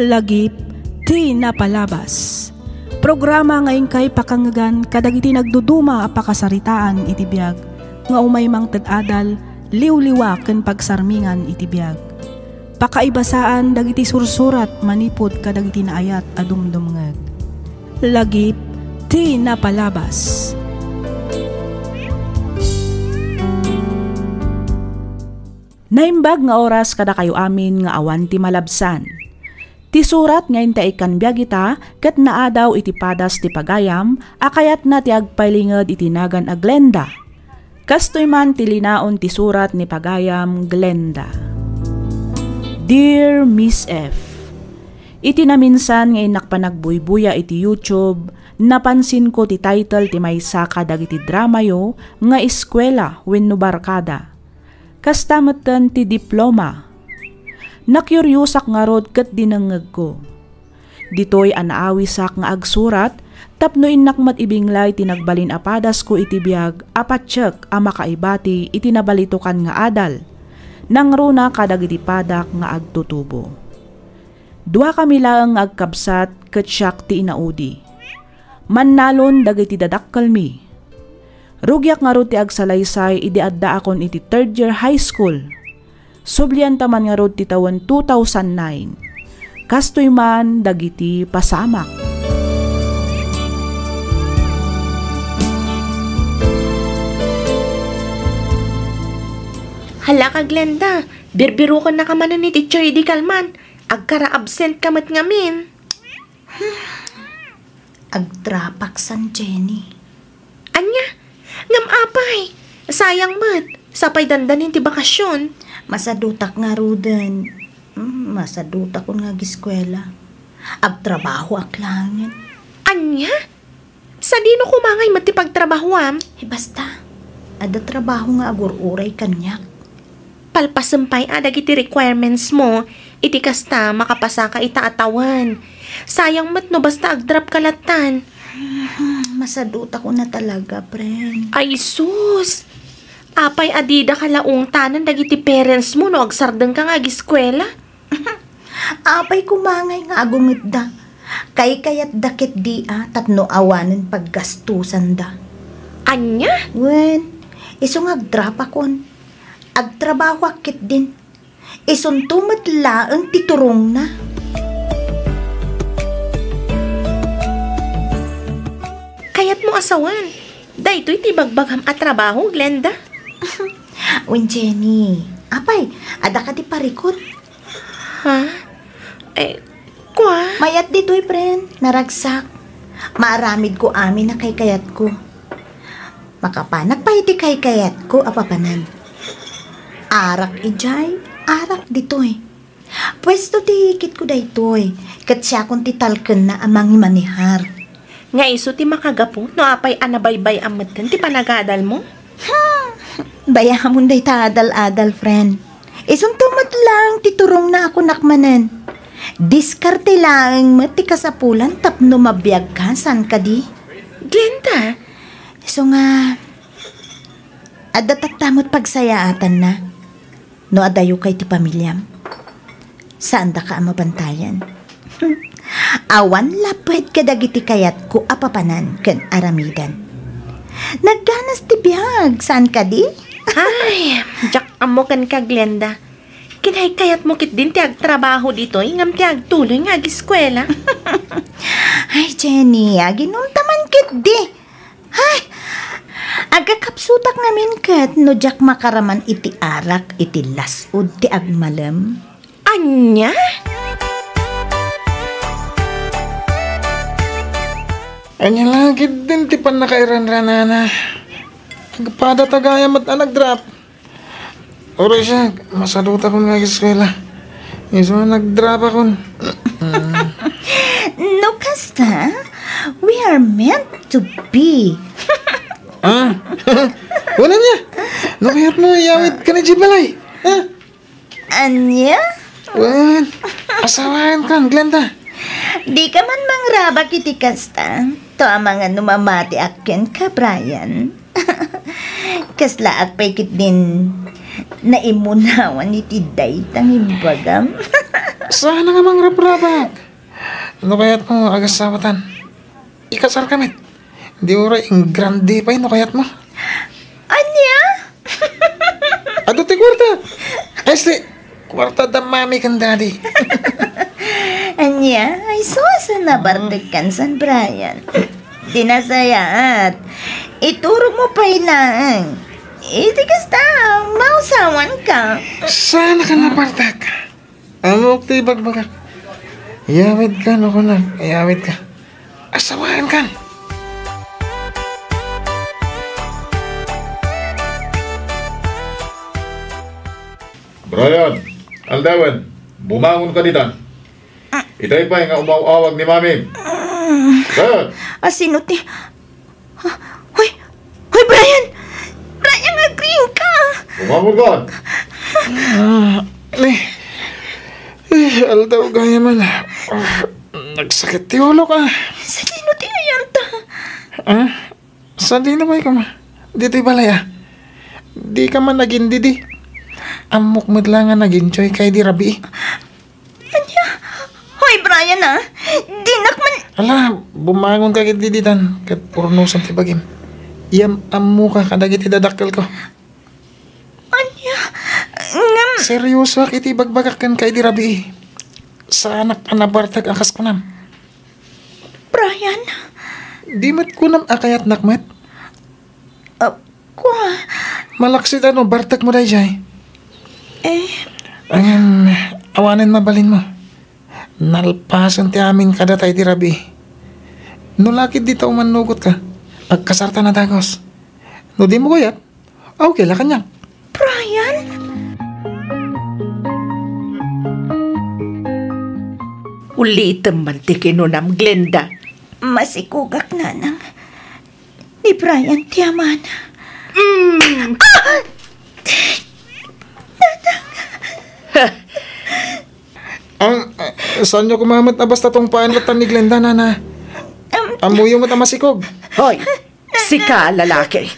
Lagip, ti napalabas. Programa ngayon kay pakangagan kadagiti nagduduma a pakasaritaan iti biyag, nga umay mang tadadal, liwliwa ken pagsarmingan iti biyag. Pakaibasaan dagiti sursurat manipod kadagiti naayat a dumdumngeg. Lagip, ti napalabas. Naimbag nga oras kada kayo amin nga awan ti malabsan. Ti surat ngayon ta ikan biyagita ket naadaw iti padas ti pagayam akayat na ti agpailinged iti nagan a Glenda. Kastoy man ti linaon ti surat ni pagayam Glenda. Dear Miss F, iti na minsan ngayon nakpanagbuy-buya iti YouTube, napansin ko ti title ti maysa kadagiti drama yo nga eskwela wenno barkada. Kastametan ti diploma. Nakyuryosak nga rod ket dinangeg ko. Ditoy anaawisak nga agsurat, tapno innakmat ibinglay tinagbalin apadas ko iti biyag, apatsek a makaibati iti nabalitukan nga adal. Nangruna kadagiti padak nga agtutubo. Dua kami lang agkabsat ket siak ti inaudi. Mannalon dagiti dadakkel mi. Rugyak nga rod ti agsalaysay idi adda akon iti 3rd year high school. Sublian taman nga rod ti tawen 2009. Kastoy man dagiti pasamak. Hala ka Glenda, birbiro ka na kamanan ni Teacher Eddie Kalman. Agkara-absent kamat ngamin. Agtrapaksan, Jenny. Anya, ngam apay. Sayang mat, sapay dandanin ti bakasyon. Masadutak nga ruden. Masadutak ko nga giskwela. Agtrabaho aklangin. Anya? Sa dino kumangay matipagtrabahoam? Basta, ada trabaho nga agur-uray kanyak. Palpasampay dagiti requirements mo, iti kasta makapasa ka itaatawan. Sayang mat no basta agdrap kalatan. Masadutak ko na talaga, friend. Ay sus! Apay adida kalaong tanan dagiti parents mo no agsardeng ka nga giskwela. Apay kumangay nga agungit da. Kayat dakit di tapno awanen paggastusan da. Anya? Wen, isong agdrap akon. Agtrabaho akit din. Isong tumatla ang titurong na. Kayat mo asawan. Daytoy ti bagbagham at trabaho, Glenda. Wen, Jenny. Apay, ada ka ti parikot. Ha? Kwa? Mayat dito'y, friend. Naragsak. Maaramid ko amin na kay kayat ko. Makapanak pa iti kay kayat ko, apapanan. Arak ijay, arak dito'y. Pwesto ti hikit ko daytoy. Kat siya kung titalken na amang manihar. Nga iso ti makagapo, no apay anabaybay amatan ti panagadal mo? Bayahamon day ta adal-adal, friend. Isong tumat lang titurong na ako nakmanan. Diskarte lang mati kasapulan tapno mabiyag ka, san ka di? Glenda? So nga, adatatamot pagsayaatan na. No adayo kay ti pamilyam. Saan da ka mabantayan? Awan lapwet kadagiti kayat ko apapanan ken aramidan. Nagganas ti biyag, saan ka di? Ay, jak amo kan ka Glenda. Kinay kayat mo kit din ti agtrabaho dito, ingam ti agtuloy nga giskwela. Ay, Jenny, ginuntaman kit di. Ay, agakapsutak namin kat no jak makaraman iti arak iti lasud ti agmalem. Anya? Anya langit din ti pan nakairan-ranana. Agpada tagayam at nagdrap. Oray siya, masaduta ko nga giskwela. Iso nagdrap akon. No, kasta, we are meant to be. Wala niya. Nakayat mo, yawit ka na jibalay. Anya? Well, asawahan ka, Glenda. Di ka man mangrabak iti kasta. To ang mga numamati akin ka, Brian. Kasla at paikit din na imunawan iti day tang imbagam. Sana nga mang rabrabak. Ano kaya't mo agasawatan? Ikasar kamit. Di oray ang grande pa yun, ano kaya't mo? Anya? Ato ti kwarta. Este, kwarta da mami kan daddy. Anya? Ay, sosa na bardag kan San Brian. Dinasaya at ituro mo pa ilang. Iti kasta, mausawan ka. Sana ka napartak. Amok ti bagbagak. Iyawid ka, no ko na. Iyawid ka. Asawahan ka. Brian, Aldawan, bumangon ka dito. Itay pa nga umaw-awag ni Mami. Brian! Sino ti? Hoy! Hoy, Brian! Brian, agree ka! Bumangon ka! Aldaw gaya man. Nagsakit ti ulo ka. Sa sino ti ayan ta? Saan di na ba ka ma? Dito'y balaya. Di ka man naging didi. Amok mo't lang nga nag-enjoy kay di rabi. Anya? Hoy, Brian di nakman... Ala, bumangon ka kit diditan. Kat urnusan ti bagim. Iyam amu ka kadagit idadakkel ko. Anya? Ngam... Seryoso kiti bagbagakan kay di rabi. Sa anak anabartag akas kunam. Brian? Di mat kunam akayat nakmat. Kwa? Malaksit ano, bartag mo dayjay. Ang awanin mabalin mo. Nalpasan ti amin kada tayo di rabi. Nulakid di tao manugot ka. Agkasarta na dagos. No di mo kuyat, okay la kanyak. Brian? Ulitin man ti kinunam, Glenda. Masikugak na nang ni Brian tiyaman. Saan nyo kumamat na basta tong paanlatan ni Glenda, nana? Amuyo mo tamasikog. Hoy, sika lalaki.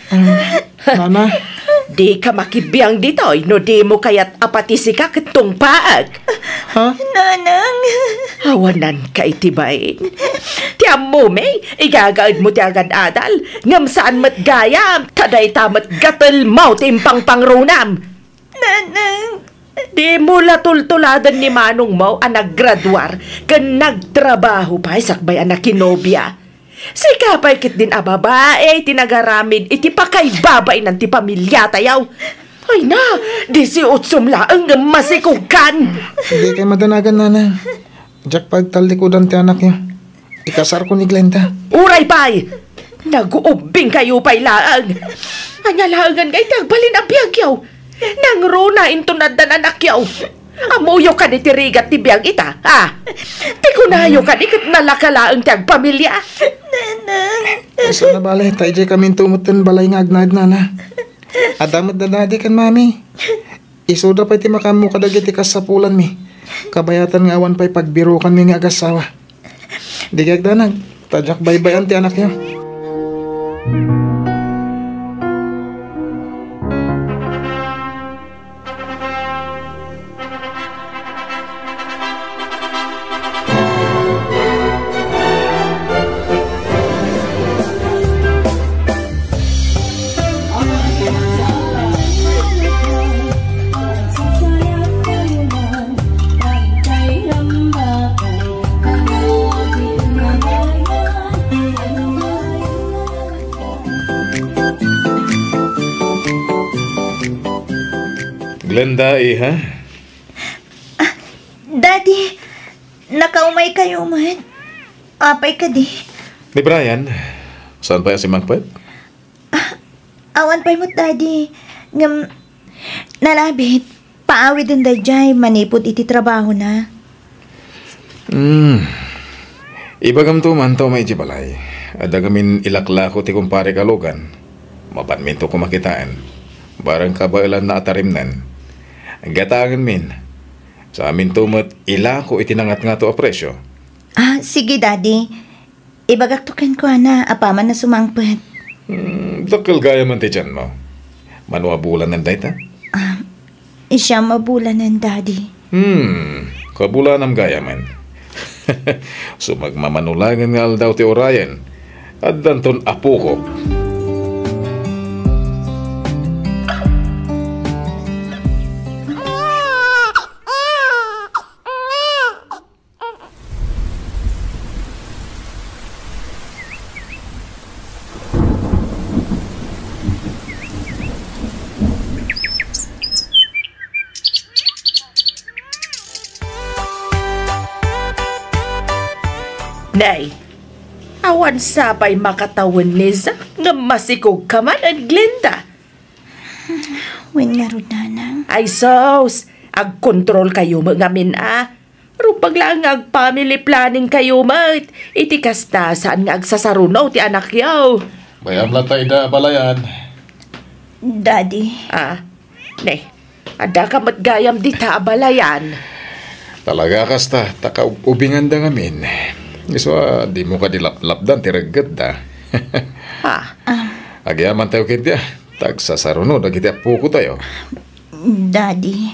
Nana? Di ka makibiyang ditoy, no di mo kaya't apati sika kitong paag. Ha? Nanang. Awanan ka itibain. Tiyam mo, may, igagaid mo ti agad-adal. Ngam saan mat gaya, kaday tamat gatal mau timpang pangrunam. Nanang. Di mo latultuladan ni Manong mo ang naggraduar kan nagtrabaho pa sakbay ang nakinobya. Sika pa ikit din a babae, tinagaramid, iti pa kay babay ng ti pamilya tayaw. Ay na, 18 laang masikugan. Hindi kayo madanagan, nana. Jack pagtalikudan ti anak nyo. Ikasar ko ni Glenda. Uray pay, nag-uubing kayo pa'y laang. Anyalaangan kay tagbalin ang biyagyaw. Nang runa intunad na anak yaw. Amuyo ka ni tirigat ti biyag ita, ha? Ti kunayo ka ni kat nalakalaang tiyag pamilya. Nanang. Sa nabalay, tayo dyan kami tumutin balay nga agnad, nana. Adamat na dadi kan, mami. Isuda pa iti makamu kadagiti kasapulan mi. Kabayatan nga awan pa'y pagbirukan mi nga agasawa. Di gagdanag, tadyak baybayan ti anak niyo. Glenda, ha? Daddy, nakaumay kayo man. Apay ka di. Ni Brian, saan pa si Mangpet? Awan pa'y mo, Daddy. Ngam, nalabit. Paawid din dayjay, manipod iti trabaho na. Ibagam to man to may jibalay. Adagamin ilakla ko ti kumpare kalugan. Mapanmin to kumakitaan. Barang kabailan na atarimnan. Gatangan min. Sa amin tumot, ila ko itinangat nga to a presyo. Sige, Daddy. Ibagaktukin ko na, apaman na sumangpet. Dakal gaya man ti dyan mo. Manuabulan ng dayta? Isya mabulan ng Daddy. kabulanam gaya man. So magmamanulangan nga daw ti Orion at danton apo ko. Nay, awan sabay makatawan ni Zack nga masikog ka man at Glenda. Wen nga ron, nanang. Ay sos, ag-control kayo mga mina. Rupag lang ag family planning kayo mat. Iti kasta saan nga agsasarunaw ti anak yaw. Bayam latay da balayan. Daddy, Nay, ada ka matgayam di taabalayan. Talaga kasta, taka-ubingan da ngamin. Iso, di mo ka dilaplapdan, tiragat da. Agyaman tayo kitya, tagsasarunod, agitya puko tayo. Daddy.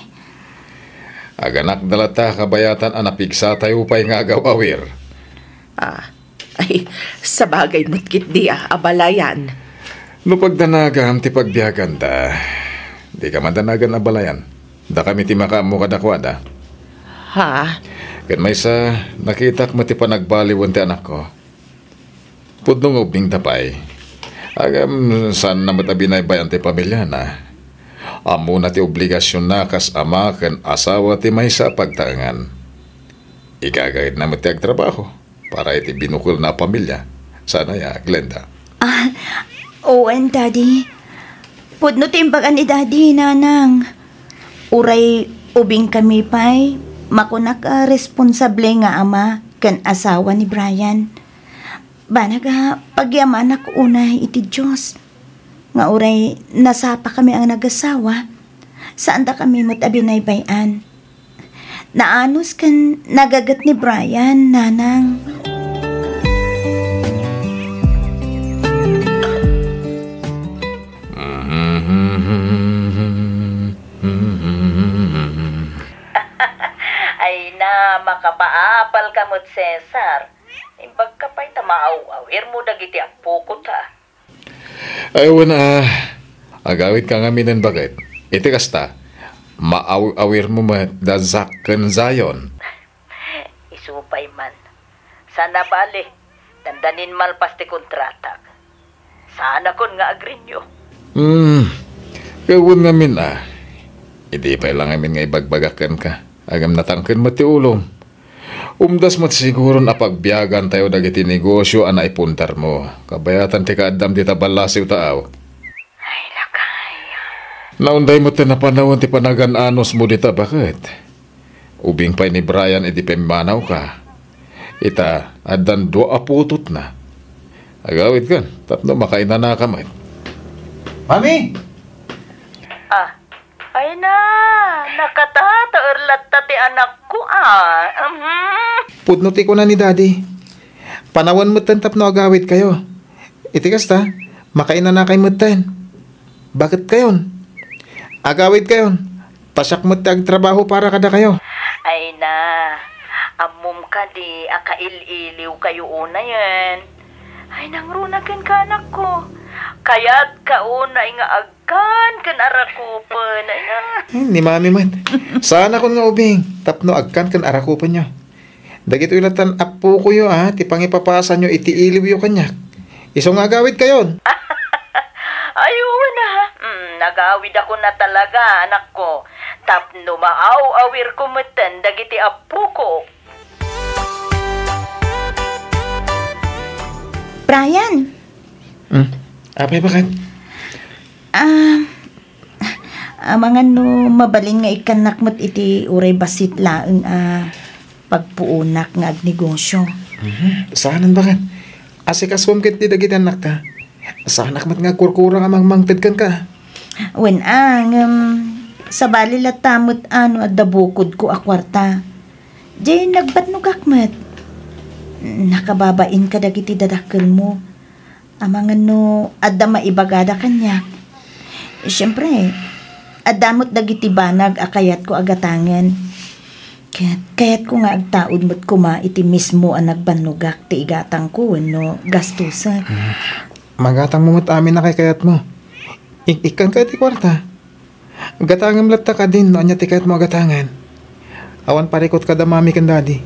Aganak dalata kabayatan anapigsa tayo pa'y nga agaw-awir. Ay, sabagay mo't kit di abalayan. No pagdanagam ti pagbiyagan da, di ka madanagan abalayan. Da kami ti makamu kadakwada. Kan may sa nakita ko mati pa nagbaliwan ti anak ko. Pudnong ubing tapay. Agam saan na matabinay bayan ti pamilya na. Amo na ti obligasyon na kas ama kan asawa ti may sa pagtangan. Ikagayad na mati agtrabaho para iti binukol na pamilya. Sana ya, Glenda. And Daddy. Pudno timbagan ni Daddy, nanang. Uray ubing kami pa'y makunak responsable nga ama kan asawa ni Brian. Banaga pagyaman ako unay iti Diyos. Nga uray nasapa kami ang nagasawa. Saan da kami matabinay bayan. Naanos kan nagagat ni Brian, nanang. Ay na, makapaapal ka mo't Cesar. Imbag ka pa'y tamaaw-awir mo dagiti apo ko ta. Aywan agawit ka nga minan bakit. Iti kasta, maaw-awir mo madazak kan zayon. Isupay man. Sana bali, dandanin malpas ti kontratak. Sana kon nga agrinyo. Gawin nga min Hindi pa lang amin nga ibagbagakan ka. Agam natangkin mo ti ulong. Umdas mo siguro na pagbiyagan tayo dagiti negosyo ana ipuntar mo. Kabayatan ti kaadam ti tabalasiw taaw. Ay, lakay. Naunday mo ti napanawon ti panagan-anos mo dita, bakit? Ubing pa ni Brian iti pemanaw ka. Ita, adan do aputot na. Agawit ka, tapno makaina na kamay. Mami! Ay na, nakatataerlat ta ti anak ko Pudnuti ko na ni Daddy. Panawan mo tan tapno agawit kayo. Iti kasta, makaina na kay mutan. Bakit kayon? Agawit kayon. Pasyak mo tag trabaho para kada kayo. Ay na, amum ka di, akail-iliw kayo una yan. Ay nangrunagan ka anak ko. Kaya't kauna nga agkan kan arakupan. Ay na. Ni Mami man. Sana kon nga ubing. Tapno agkan kan arakupan nyo. Dagito ilatan apo ko yo ti pangipapasa nyo iti iliw yo kanyak. Iso nga agawit kayon. Ayun na. Nagawid ako na talaga anak ko. Tapno maaw-awir ko matan dagiti apo ko. Brian! Apay bakit? Mga no, mabalin nga ikanak mo't iti uray basit laeng pagpuunak nga agnegosyo. Saanan bakit? Asikaswam kit di dagiti anak ta. Saanak mat nga kurkurang amang mangtid kan ka. Wen sa bali latamot adabukod ko akwarta. Diyan nagbatnugak mat. Nakababain ka dagiti dadakkel mo. Amangan no, adda maibagada kanya. Siyempre, adamot dagiti banag akayat ko agatangan. Kaya't ko nga agtaod mo't kuma iti mismo ang nagbanugak ti igatang ko no gastusan. Magatang mo amin na kay kayat mo. Ikan ka ti kwarta. Gatangam latta ka din no anya ti kayat mo agatangan. Awan parikot ka da mami kan daddy.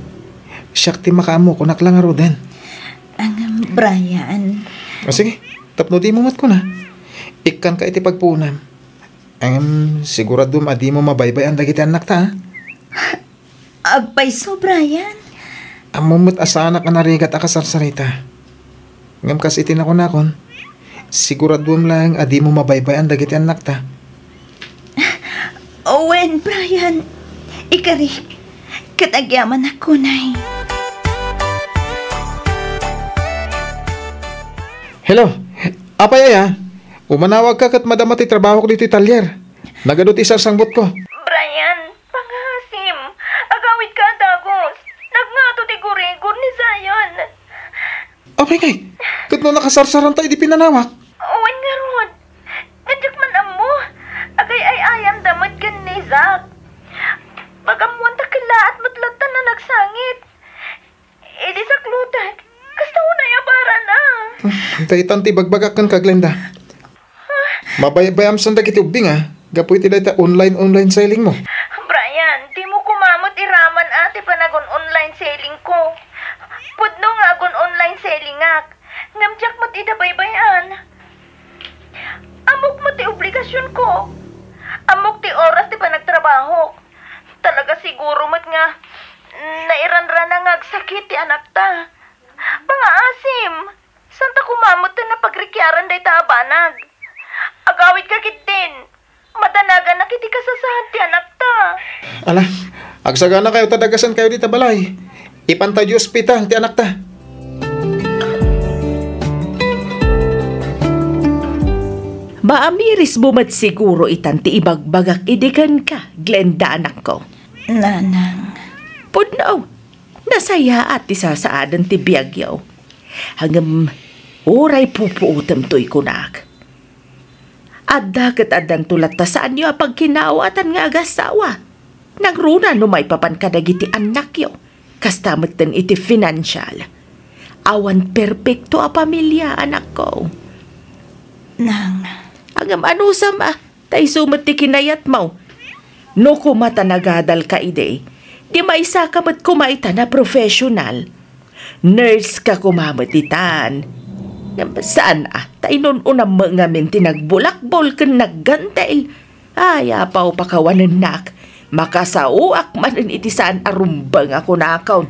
Siyak ti makaamo kunak lang aro din. Ang Brian. Sige, tapno di mo mat ko na. Ikan ka iti pagpunam. Sigurado adi mo mabaybay ang dagiti anak ta. Agpaiso, Brian. Amumot asanak ang narigat akasarsarita. Ngam kas itinakon-nakon. Sigurado mo lang adi mo mabaybay ang dagiti anak ta. Owen, Brian. Ikari, katagyaman ako, nay. Hello, apay umanawag ka kat madamati trabaho ko dito italyer. Nagadot isang sangbot ko. Brian, pangasim. Agawid ka, Dagos. Nagmato ti gurigor ni Zion. Apay kay, kat no nakasarsaran tayo di pinanawak. Uwan nga ron. Nadyak man amo. Agay ay ayam damot kan ni Zach. Pagamuan takila at matlatan na nagsangit. Idi sa klutat. Kasta una yabara na. Daitan ti bagbagakan ka, Glenda. Mabaybayam sanda kiti ubing Gapoy ti dayta online selling mo. Brian, di mo kumamot iraman ate panagon online selling ko. Pudno nga agon online selling ak. Ngamjak mo ti dabaybayan. Amok mo ti obligasyon ko. Amok ti oras ti panagtrabaho. Talaga siguro mat nga nairanran na ngagsakit ti anak ta. Pangaasim, santa kumamot ta na pagrikyaran day ta abanag. Agawid ka kit din. Madanagan na kiti kasasahan ti anak ta. Ala, agsagana kayo tadagasan kayo dita balay. Ipantay di ospital ti anak ta. Maamiris bumat siguro itan ti ibagbagak idikan ka, Glenda anak ko. Nanang. Pudnaw, nasaya at isasaadan ti biyagyaw. Hanggang oray pupuutam to'y kunak. Adda kat adan tulat ta saan niyo apag kinawatan nga agasawa. Nagruna no may papan kadagiti anak yo. Kastamatan iti financial. Awan perpekto a pamilya anak ko. Nang. Hanggang anusam tay sumat ti kinayat mo. No kumata nagadal ka ide. Di maisa ka mat kumaita na professional. Nurse ka kumamatitan. Saan tay nun unang mga minti nagbulakbol kan naggantel. Ay, apaw pakawanan nak. Makasauak manan iti saan arumbang ako na account.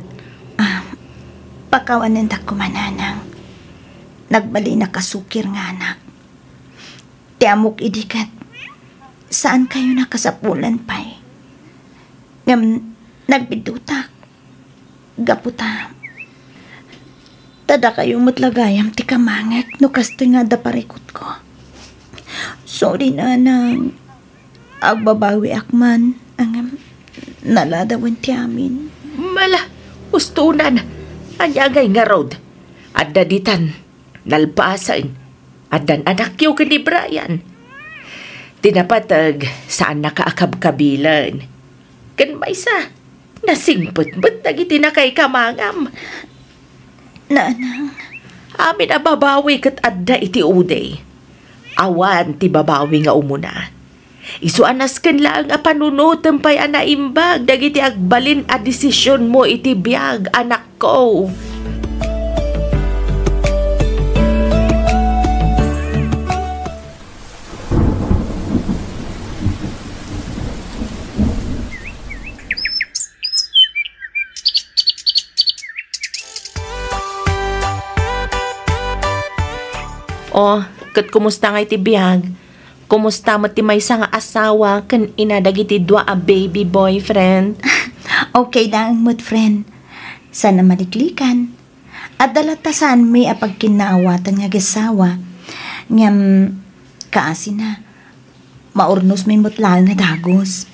Pakawanan da kumananang. Nagbali na kasukir nga anak. Tiamok idikat. Saan kayo nakasapulan pa'y? Nagbidutak. Gaputa. Tada kayo matlagayam ti kamangek no kastoy nga da parikot ko. Sorry nanang. Agbabawi akman ang naladawan ti amin. Mala, ustunan. Anyagay nga road. Adda ditan, nalpasan. Addan anak yu kini Brian. Tinapatag saan nakaakab-kabilan. Kan maysa, nasingput-but nagiti na kay kamangam. Nanang. Amin ababawi kat adda iti uday. Awan ti babawi nga umuna. Isuanas kan lang a panunutan pa'y anaimbag dagiti agbalin a desisyon mo iti biyag anak ko. Oh, kat kumusta nga iti biyag? Kumusta mo ti maysa nga asawa kan inadagiti dua a baby boyfriend? Okay lang, mood friend. Sana maliklikan. At dalatasan may apag kinaawatan nga gasawa. Ngam, kaasi na. Maurnos may mutlaan na dagos.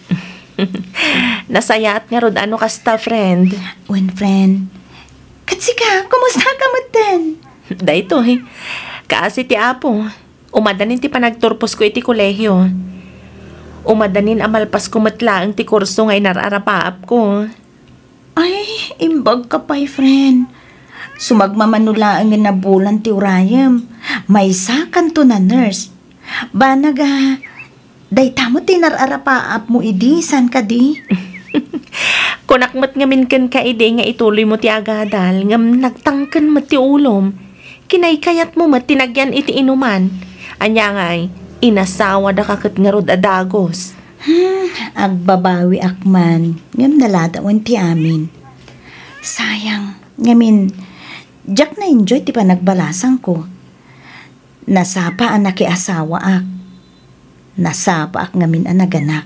Nasayat nga rod ano kasta, friend? When friend. Katsika, kumusta ka mo din? Dahito Kaasi ti apo. Umadanin ti panagturpos ko iti kolehyo. Umadanin amalpas ko matlaang ti kurso ngay nararapaap ko. Ay, imbag ka pa'y, friend. Sumagmamanulaan nga na bulan ti urayam. May sakan to na nurse. Banaga, day tamo tinararapaap mo idisan ka di. Kunakmat ngamin kan ka ide nga ituloy mo ti agadal, ngam nagtangkan mo ti ulom. Kinaykayat mo matinagyan iti inuman. Anya ngay, inasawa da kakit nga rod adagos. Agbabawi akman, ngam nalatawan ti amin. Sayang, ngamin, jak na enjoy ti panagbalasang ko. Nasapa ang nakiasawa ak. Nasapa ak ngamin ang naganak.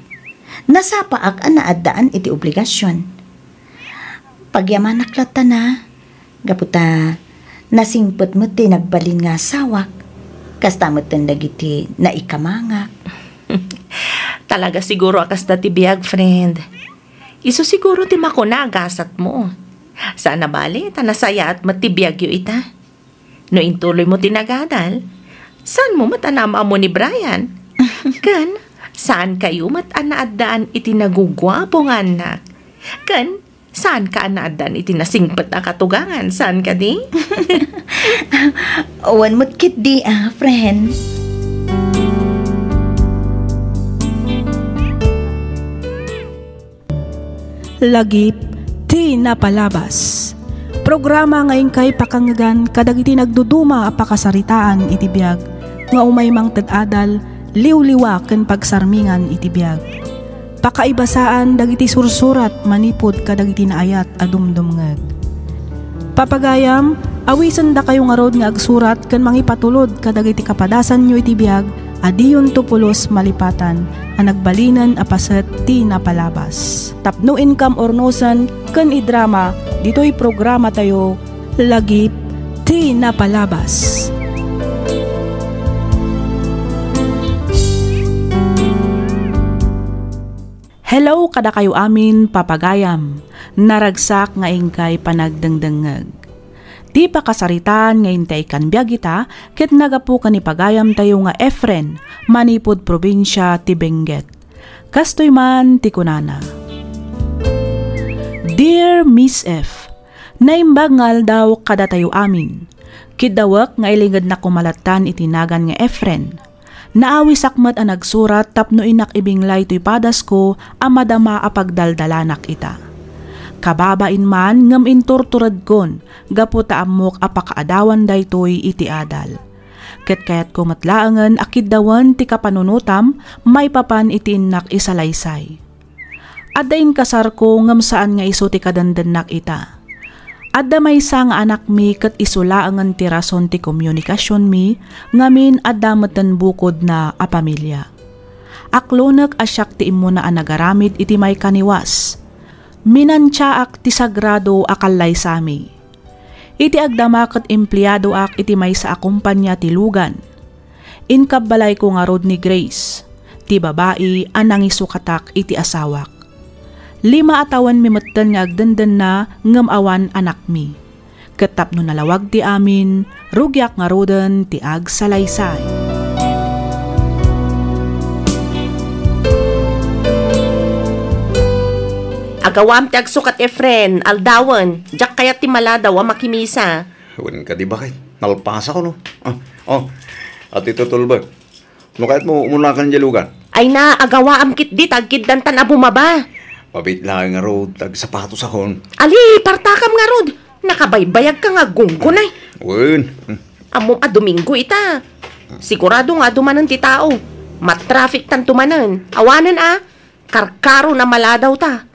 Nasapa ak ang naadaan iti obligasyon. Pagyaman naklata na, gaputa, nasingpot mo ti nagbalin nga sawak. Kastamot ang dagiti na ikamangak. Talaga siguro akas ti biyag, friend. Iso siguro ti makuna agasat mo. Sana bali, tanasaya at matibiyag yu ita. No intuloy mo tinagadal, saan mo matanama mo ni Brian? Kan, saan kayo matanaadaan iti nagugwapo nga anak? Kan, saan ka anaadaan iti nasingpat na katugangan? Saan ka di? Owan mo't kit di friend. Lagip ti napalabas. Programa ngayon kay pakangagan kadagiti nagduduma a pakasaritaan iti biag nga umay mang tadadal liwliwa ken pagsarmingan iti biag. Pakaibasaan dagiti sursurat manipod kadagiti naayat a dumdumngeg. Papagayam, awisan da kayo nga rod nga agsurat ken mangipatulod kadagiti kapadasan nyo iti biag adiyon tupulos malipatan a nagbalinan a paset ti napalabas. Tapno income ornosan ken idrama dito'y programa tayo Lagip ti napalabas. Hello kada kayo amin papagayam, naragsak nga ingkay panagdengdengeg. Di pa kasaritaan nga intay kan biyagita, ket nagapu kan ipagayam tayo nga Efren, manipod probinsya ti Benguet. Kastoy man ti kunana. Dear Miss F, naimbagngal daw kada tayo amin. Kidawak nga ilingad na kumalatan itinagan nga Efren. Naawi sakmat ang nagsurat tapno inak ibinglay to'y padas ko ang madama apagdaldalanak ita. Kababain man ngam inturturad kon, gaputa amok apakaadawan daytoy iti adal. Ket kayat ko matlaangan akiddawan ti kapanunutam, may papan iti inak isalaysay. Adain kasar ko ngam saan nga iso ti kadandanak ita. Adda may sa nga anak mi ket isulaangan ti rason ti komunikasyon mi, ngamin adda meten bukod na a pamilya. Aklonek asyak ti imo na anagaramid iti may kaniwas. Minansyaak ti sagrado akallay sami. Iti agdama ket empleyado ak iti may sa akumpanya ti lugan. Inkabbalay ko nga rod ni Grace, ti babae anang isukatak iti asawak. 5 atawan mi metten nga agdenden na ngem awan anak mi. Ketapno nalawag ti amin, rugyak nga roden ti agsalaysay. Agawam ti agsukat Efren, aldawan, jak kaya ti maladaw a makimisa. Huwag ka di bakit? Nalpasa ko no? At ito tulbag. No kahit mo umunakan jalugan. Ay na, agawaam kit di, tagkid dantan a bumaba. Pabit lang nga rod, tag sapatos akon. Ali, partakam nga rod. Nakabaybayag ka nga gunggunay. Wen. Amom a Domingo ita. Sigurado nga dumanan ti tao. Matraffic tan tumanan. Awanan karkaro na maladaw ta.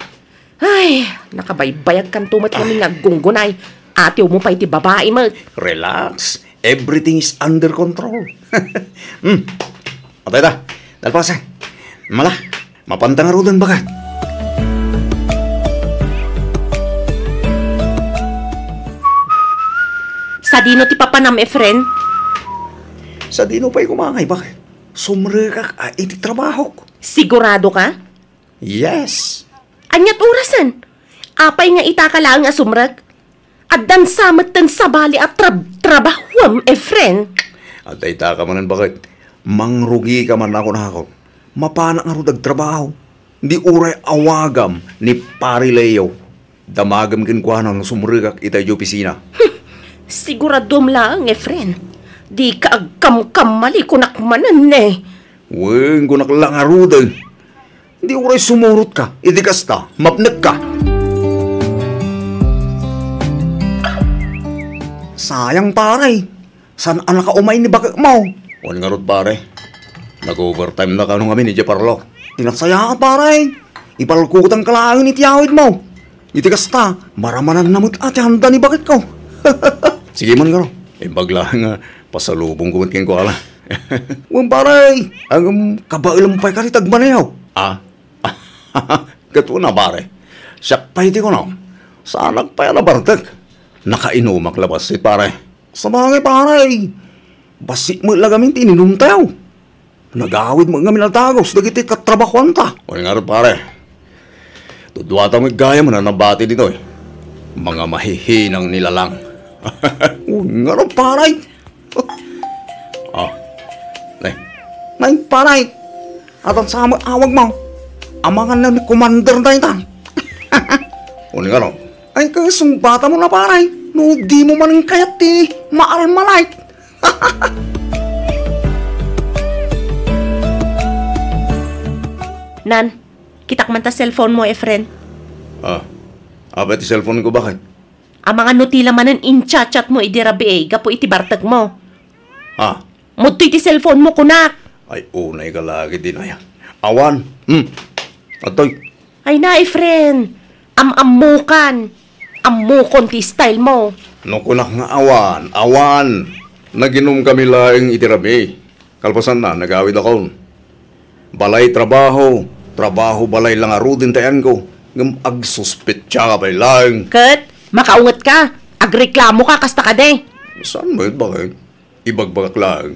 Ay, nakabaybayag kan tumat kami nga gunggunay. Atiw mo pa iti babae mo. Relax. Everything is under control. Atay ta. Dalpasan. Mala. Mapanta nga rodan bagat. Sa dino ti papanam, Efren? Sa dino pa'y kumangay, bakit? Sumrikak iti trabaho ko. Sigurado ka? Yes. Anyat orasan? Apay nga itakalaan nga sumrag? At dan samat tan sabali at trabahwam, Efren? At ay taka manan, bakit? Mangrugi ka man ako na ako. Mapana nga rudag trabaho. Di uray awagam ni Pari Leo. Damagam kin ko ano sumurigak itay di opisina. Siguradom lang, Efren. Di ka agkam-kamali kunakmanan eh. Weng, kung naklangarudan. Hindi ko rin sumurot ka. Iti kasta, mapnag ka. Sayang pare. San anak ka umay ni bakit mo? Wan nga rod pare. Nag-overtime na ka nung kami ni Jeparlo. Tinaksaya ka pare. Ipalkutan ka lang ni tiyawid mo. Iti kasta, maramanan namot ati handa ni bakit ko. Sige man nga ro. Bagla nga pasalubong kumot kin ko ala. Wan pare. Ang kabailampay ka rin tagmanayaw. Gato na pare. Siyak pa iti ko no. Saan pa yan nabartag? Nakainumak labas si pare. Sa bagay pare. Basi mo lagamin tininom tayo. Nagawid mo nga minatagos. Dagiti katrabakuan ta. O nga rin pare. Tudwata mo gaya mo na nabati dito eh. Mga mahihinang nilalang. Nga rin pare. Nay, pare. At ang sama awag mo. Amangan na ni commander na ito. O nga rin. Ay, kasong bata mo na pare. No, di mo man ang kayat eh. Maalmalay. Nan, kitak man ta cellphone mo, Efren. Apa iti cellphone ko bakit? Ang mga nutila manan in-chat mo idirabi eh. Gapo iti bartag mo. Muto iti cellphone mo, kunak. Ay, unay ka lagi din ay. Awan. Atoy. Ay na, Efren. Amukan. Amukon ti style mo. No kunak nga awan. Naginom kami laing itirabi. Kalpasan na, nagawid ako. Balay trabaho balay lang arudin tayan ko. Ngam agsuspit siya ka pa'y laing. Kat, makaungat ka. Agreklamo ka, kasta ka de. Saan ba yun bakit? Ibagbagak lang.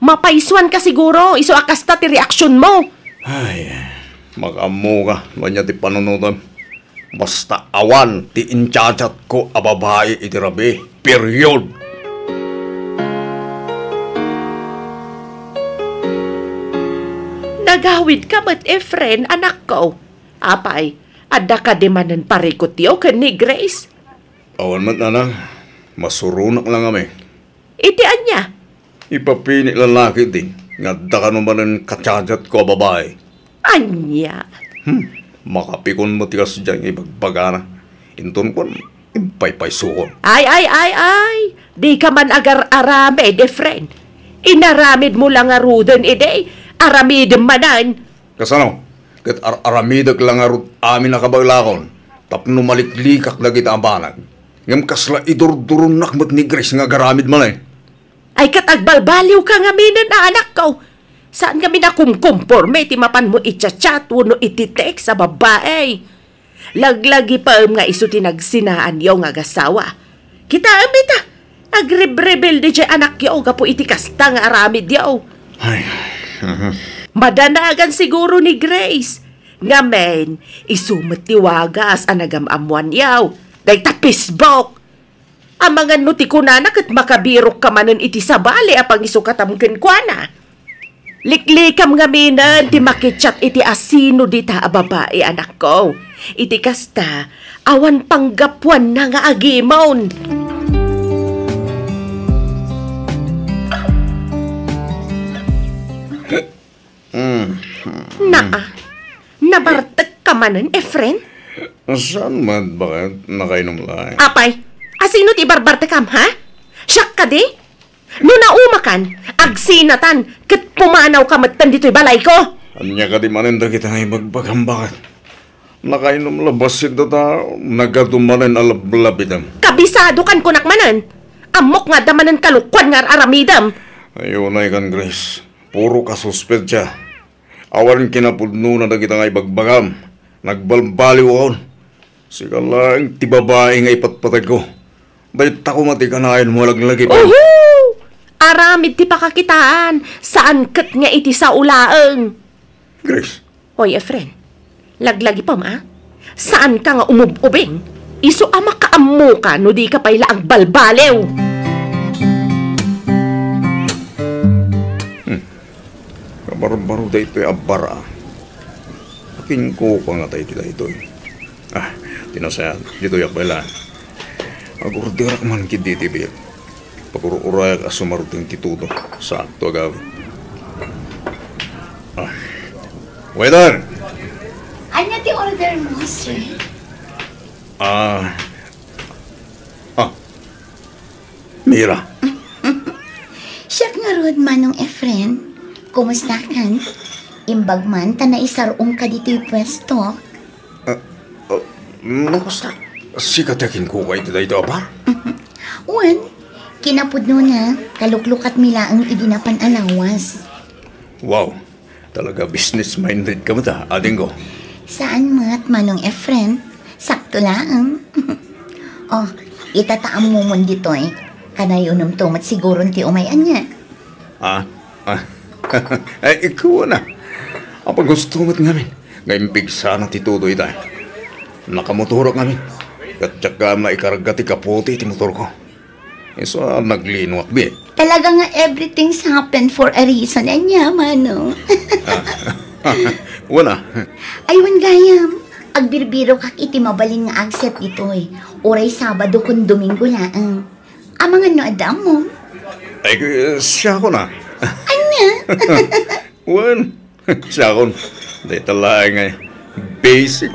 Mapaiswan ka siguro. Iso akasta ti reaksyon mo. Ay, mag-amo ka. Wanya ti panunutan. Basta awan, ti inchachat ko ababae itirabi. Period. Nagawid ka ba't Efren, anak ko? Apay, ada ka di manan parikot yaw ka ni Grace? Awan mat na masurunak lang kami. Itian niya. Ipapini lalaki din. Ngadda ka naman ang kachajat ko babae. Anya. Makapikon mo tigas dyan ibagbagana. Inton ko, impay-pay sukon. Ay. Di ka man agar-aramid, Efren. Inaramid mo lang aruden, ide. Aramid manan. Kasano? Kat aramidag lang arut amin nakabaglakon. Tapno maliklikak na kita ang banag. Ngam kasla idurduron nakmat ni Grace nga garamid man eh. Ay katagbalbaliw ka nga minan na anak ko. Saan kami na kumkumporme ti mapan mo itchat-chat no iti-text sa babae. Laglagi pa nga iso tinagsinaan yaw nga gasawa. Kita amita. Agrebrebel di jay anak yaw gapo iti kasta nga aramid yaw. Ay. Madanagan siguro ni Grace. Nga men, isumat tiwagas anagamamuan yaw. Day tapisbok. Ang mga nuti ko na kat makabirok ka manan iti sabali apang isukatamken kwa na. Liklikam nga minan, ti makichat iti asino dita a babae anak ko. Iti kasta, awan panggapuan na nga agimon. Nabartag ka manan, Efren? Saan man bakit nakainom lang? Apay, asino ti barbartekam, ha? Siyak ka di? No naumakan, agsinatan, kat pumanaw ka matan dito'y balay ko. Anya ka di maninda kita nga ibagbagam bakit? Nakainom labasin ta, nagadumanin alablabidam. Kabisado kan kunak manan. Amok nga damanan kalukwan nga aramidam. Ayun na ikan, Grace. Puro ka suspect siya. Awan kinapudno na kita nga ibagbagam. Nagbalbaliw ako. Sige lang, ti babae nga ipatpatag ko. Dahil tako matikanayan mo laglagi pa. Aramid ti pakakitaan. Saan kat nga iti sa ulaang? Grace. Hoy, Efren. Laglagi pa ma? Saan ka nga umububing? Iso ama kaamu ka no di ka payla ang balbalew. Kabaru-baru da ito'y abara. Akin ko pa nga tayo ito. Tinasayan, dito yak bala. Agurdirak man kid diti bir. Pagururayak asumaruting titudo. Sakto agawin. Waiter! Ano di order mo, sir? Mira. Siyak nga rod manong Efren. Kumusta kan? Imbag man, isarong ka dito yung pwesto. Nakusta? Sikatakin ko kayo dito abar? Wan, kinapudno na, kaluklukat mila ang idinapan alawas. Wow, talaga business-minded ka mo ta, ading ko. Saan mat, manong Efren? Sakto lang. Oh, itataam mo mo dito eh. Kanayunom to, mat siguro ti umayan niya. Ay, ikaw na. Apag gusto mo't ngamin. Ngayon pigsa na titudo ita. Nakamotorok ngamin. At saka maikaragati kaputi iti motor ko. Iso naglinwak bi. Talaga nga everything's happened for a reason. Anya, manong. Wala. Aywan gayam. Agbirbiro kak iti mabalin nga accept ito eh. Oray Sabado kung Domingo laang. Amang ano adam mo? Ay, siya ko na. Anya? Wan. Siya ko. Dahil talaga nga. Basic.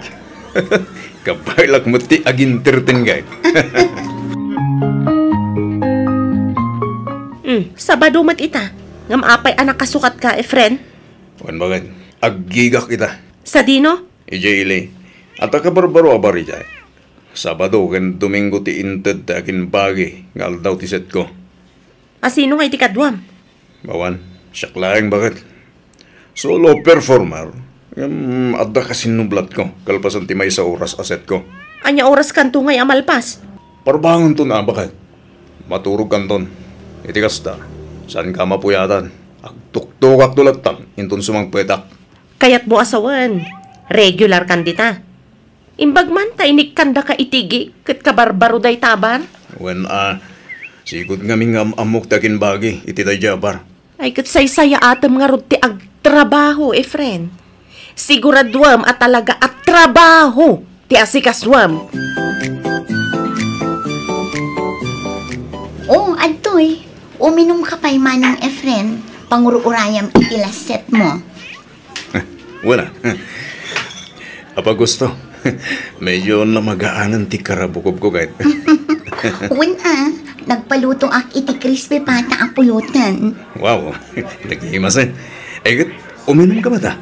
Kapailak mo ti aginterten gay. Sabado mat ita. Ngam apay anak kasukat ka, Efren. Wan bagay. Aggigak kita. Sa dino? Ijay at akabarbaro abari jay. Sabado kan Domingo ti inted ta akin bagi ngal daw ti set ko. Asino nga iti kadwam? Bawan, siyak laing bakit. Solo performer. Adda kasi nublat ko. Kalpasan ti may sa oras aset ko. Anya oras kanto ngay amalpas? Parbangon to na bakit. Maturog kanton. Iti kasta. Saan ka mapuyatan? Agtuktukak tulatan. Intun sumang petak. Kayat mo asawan. Regular kandita. Imbag man, tainik kanda ka itigi, kat kabarbaro day taban. When sigod nga amok takin bagi, iti day jabar. Ay, kat say-saya atam nga rod ti agtrabaho, Efren. Siguradwam at talaga at trabaho ti asikaswam. Oh, adtoy. Uminom ka pa'y manong Efren. Pangururayam iti laset mo. Wala. Apa gusto? Medyo namagaanan ti karabukob ko kahit. Nagpaluto ak iti crispy pata ang pulutan. Wow, naghihimas eh. Eh, uminom ka ba ta?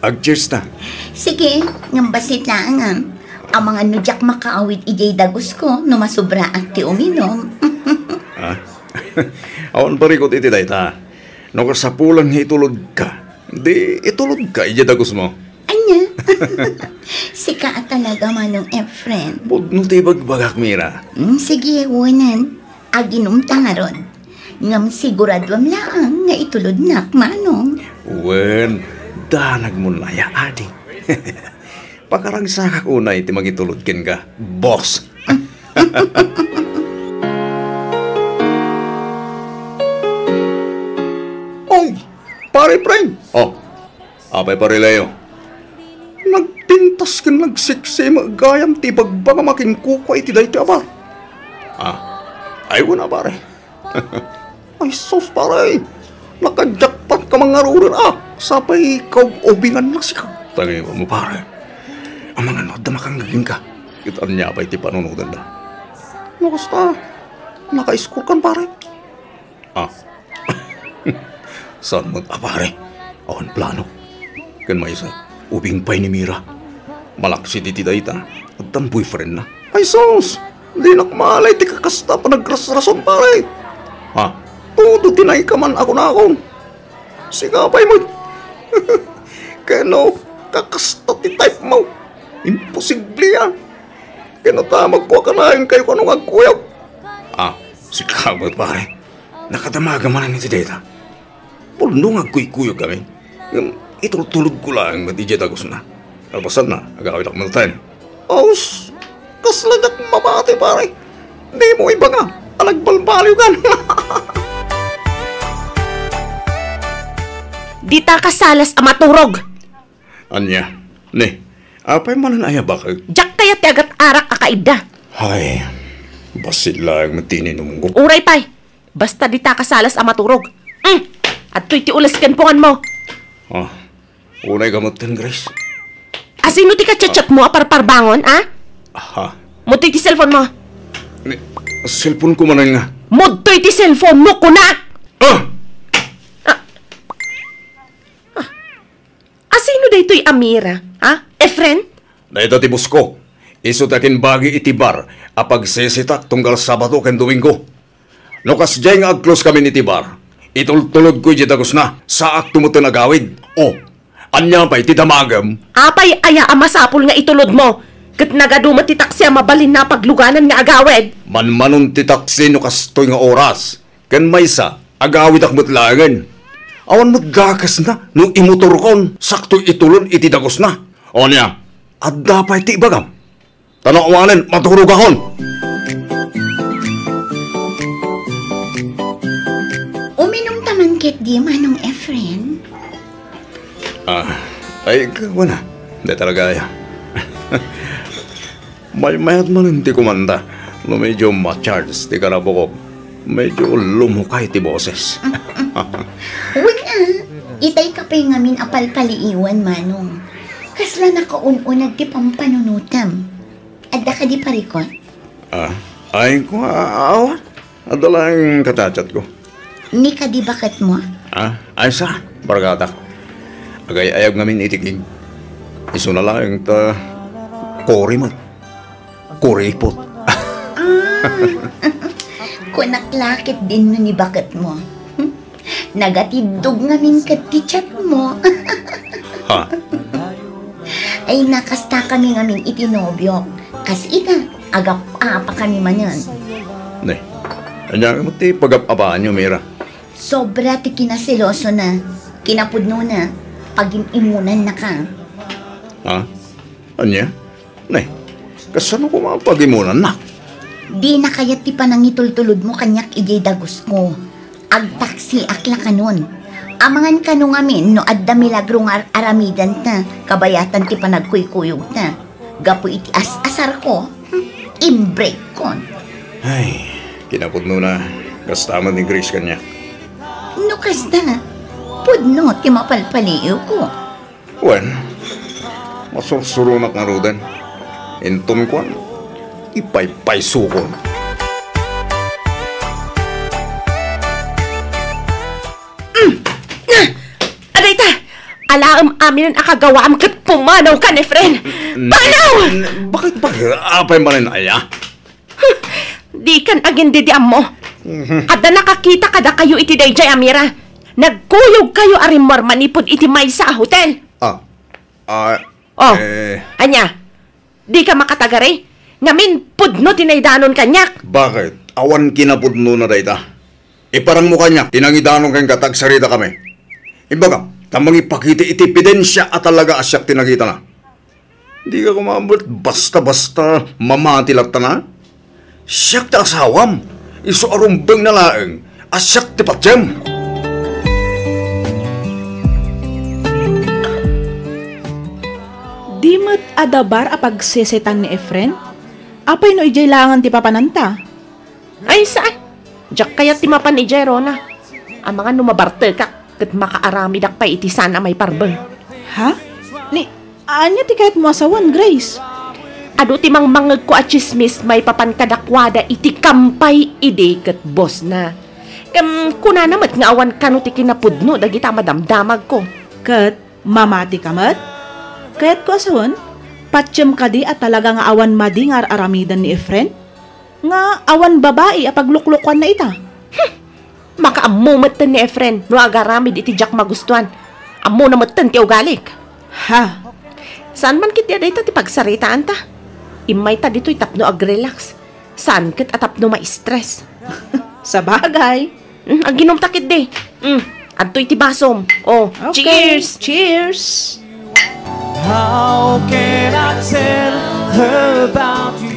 Ag-cheers ta. Sige, ngambasit lang ang mga nudyak makaawit ijay dagos ko no masubra ak ti uminom. Awan parikot iti day ta. No kasapulan itulod ka. Di itulod ka, ijadagos mo. Anya? Sika at talaga manong Efren. Budno ti bagbagak, Mira. Sige, wanan. Aginom tangaron. Ngam siguradwam laang nga itulod nak, manong. Wen, danag mo na ya, adi. Pakarang sakak unay ti magitulod ken ka, boss. Pare, friend. Apay pare Leo. Nagpintas ka nagsiksi magayam ti pagbagamakin kuko iti dahi ti abar. Ay wala pare. Ay sus pare. Nakajakpat ka mga ruran sapay ikaw obingan na siya. Tagay mo pare. Ang mga nod na makangagin ka. Itaan niya pa iti panunudan na. Nakasta. Naka-score kan pare. Saan mo pare? Awan plano. Kan may isa, ubing pay ni Mira. Malaksi di tita at tan boyfriend na. Ay sus! Di nakmalay ti kakasta pa nagras-rason pare. Todo tinay ka man ako na akong. Sigapay mo. Kano, kakasta ti type mo. Imposible yan. Kano tamag ko akalain kayo kanong agkuyaw. Sigapay pare. Nakadamaga man ni ti data. Pulno nga kuy-kuyo kami. Itulog ko lang matijit agos na. Alpasan na, agawit ako malatayin. Aus, kaslagat mabate pare. Di mo iba nga, alagbalbaliw ka. Di ta kasalas a maturog. Anya, ne, apay man na bakit? Jak kaya ti agat arak akaida. Ay, basit lang matininong ko. Uray pay, basta di ta kasalas a maturog. At to'y ti ulas kanpungan mo. Ah, unay gamutan, Grace. Asino ti ka-chat mo aparparbangon, ha? Aha. Mutoy ti cellphone mo. Ne, cellphone ko man nga. Mutoy ti cellphone mo kuna! Asino da ito'y Amira, ha? Efren? Dahito ti busko. Iso takin bagi iti bar apag sesitak tunggal Sabado ken Domingo. Nokas jay nga agclose kami ni ti bar. Itultulod ko dagos na saak tumuto na gawid. Oh, anya pa'y ti damagam. Apay aya amasapol nga itulod mo. Kat nagadumat ti taksi mabalin na pagluganan nga agawid. Manmanon ti taksi no kastoy nga oras. Ken maysa, agawid ak mutlangan. Awan gakas na no imotor kon. Sakto itulon iti dagos na. O niya, adda pa'y ti ibagam. Tanawanan, maturog akon. Uminom taman kit di manong Efren. Ay, wala. Hindi talaga ya. May mayat man hindi kumanda. No medyo ma-charge ti karabokog. Medyo lumukay ti boses. Wala. Itay ka pa'y ngamin apal-paliiwan, manong. Kasla nakaununag ti pampanunutam. Adda ka di parikot? Ay ko awan. Adala yung katachat ko. Ni ka di bakat mo? Ay sa, bargatak. Agay ayag ngamin itikig. Iso na lang ta kori mo. Kuripot. Kunaklakit din no ni bakat mo. Nagatidog ngamin kat ti chat mo. Ha? Ay nakasta kami ngamin itinobyo. Kas ita, agap pa kami man yan. Ne, anya mo ti pagapabaan nyo, Mira. Sobra ti kinasiloso na. Kinapudno na. Pag-imunan na ka. Ha? Anya? Ne, kasano ko mga pag-imunan na? Di na kaya ti panangitultulod mo kanyak ijay dagos ko. Agtaksi akla kanon. Amangan kanong amin no adda milagro nga aramidan na. Kabayatan ti panagkuykuyog na. Gapo iti asar ko. Imbreak kon. Ay, kinapudno na. Kastaman ni Grace kanya. No kasta. Pudno ti mapalpaliw ko. Wen, masursurunak nga rudan. Intom ko, ipay-paysukon. Aray ta! Alaam amin ang akagawaam kat pumanaw ka ni Fren. Panaw! Bakit apay man rin aya? Di kan agin didiam mo. Ada nakakita kada kayo iti dayjay Amira. Nagkuyog kayo arimor manipod iti may sa hotel. Anya, di ka makatagari? Ngamin pudno tinaydanon kanyak. Bakit? Awan kinapudno na dayta. Iparang mo kanyak, tinangidanon kang katagsarita kami. Ibaga, tamang ipakita iti ebidensya at talaga asyak tinagita na. Di ka kumabot basta-basta mamatilat na. Siyak ti asawam. Iso arumbeng na laeng. Asyak ti patyem. Di mo't adabar apag sesetan ni Efren? Apay no ijay langan ti papananta? Ay saan? Diyak kaya ti mapan ni Jerona. Ang mga numabarte ka kat makaarami dak pa iti sana may parbeng. Ha? Ni, anya ti kahit mo asawan, Grace? Ado ti mangmangag ko at chismis may papankadakwada iti kampay ide kat boss na. Kuna namat nga awan kano ti kinapudno dagita madamdamag ko. Kat, mamati ka mat? Kaya't ko asawan, patyem ka di at talaga nga awan madi nga aramidan ni Efren? Nga awan babae apagluklukan na ita. Makaamumat ni Efren no agaramid iti jak magustuhan. Amo na matan ti ugalik. Ha? Saan man kit dito ti pagsaritaan ta? Imay ta dito'y tapno ag-relax. Saan kit atapno ma-stress? Sa bagay. Ang ginom takit de. Adto'y ti basom. Oh, Okay. cheers! Cheers! How can I tell her about you?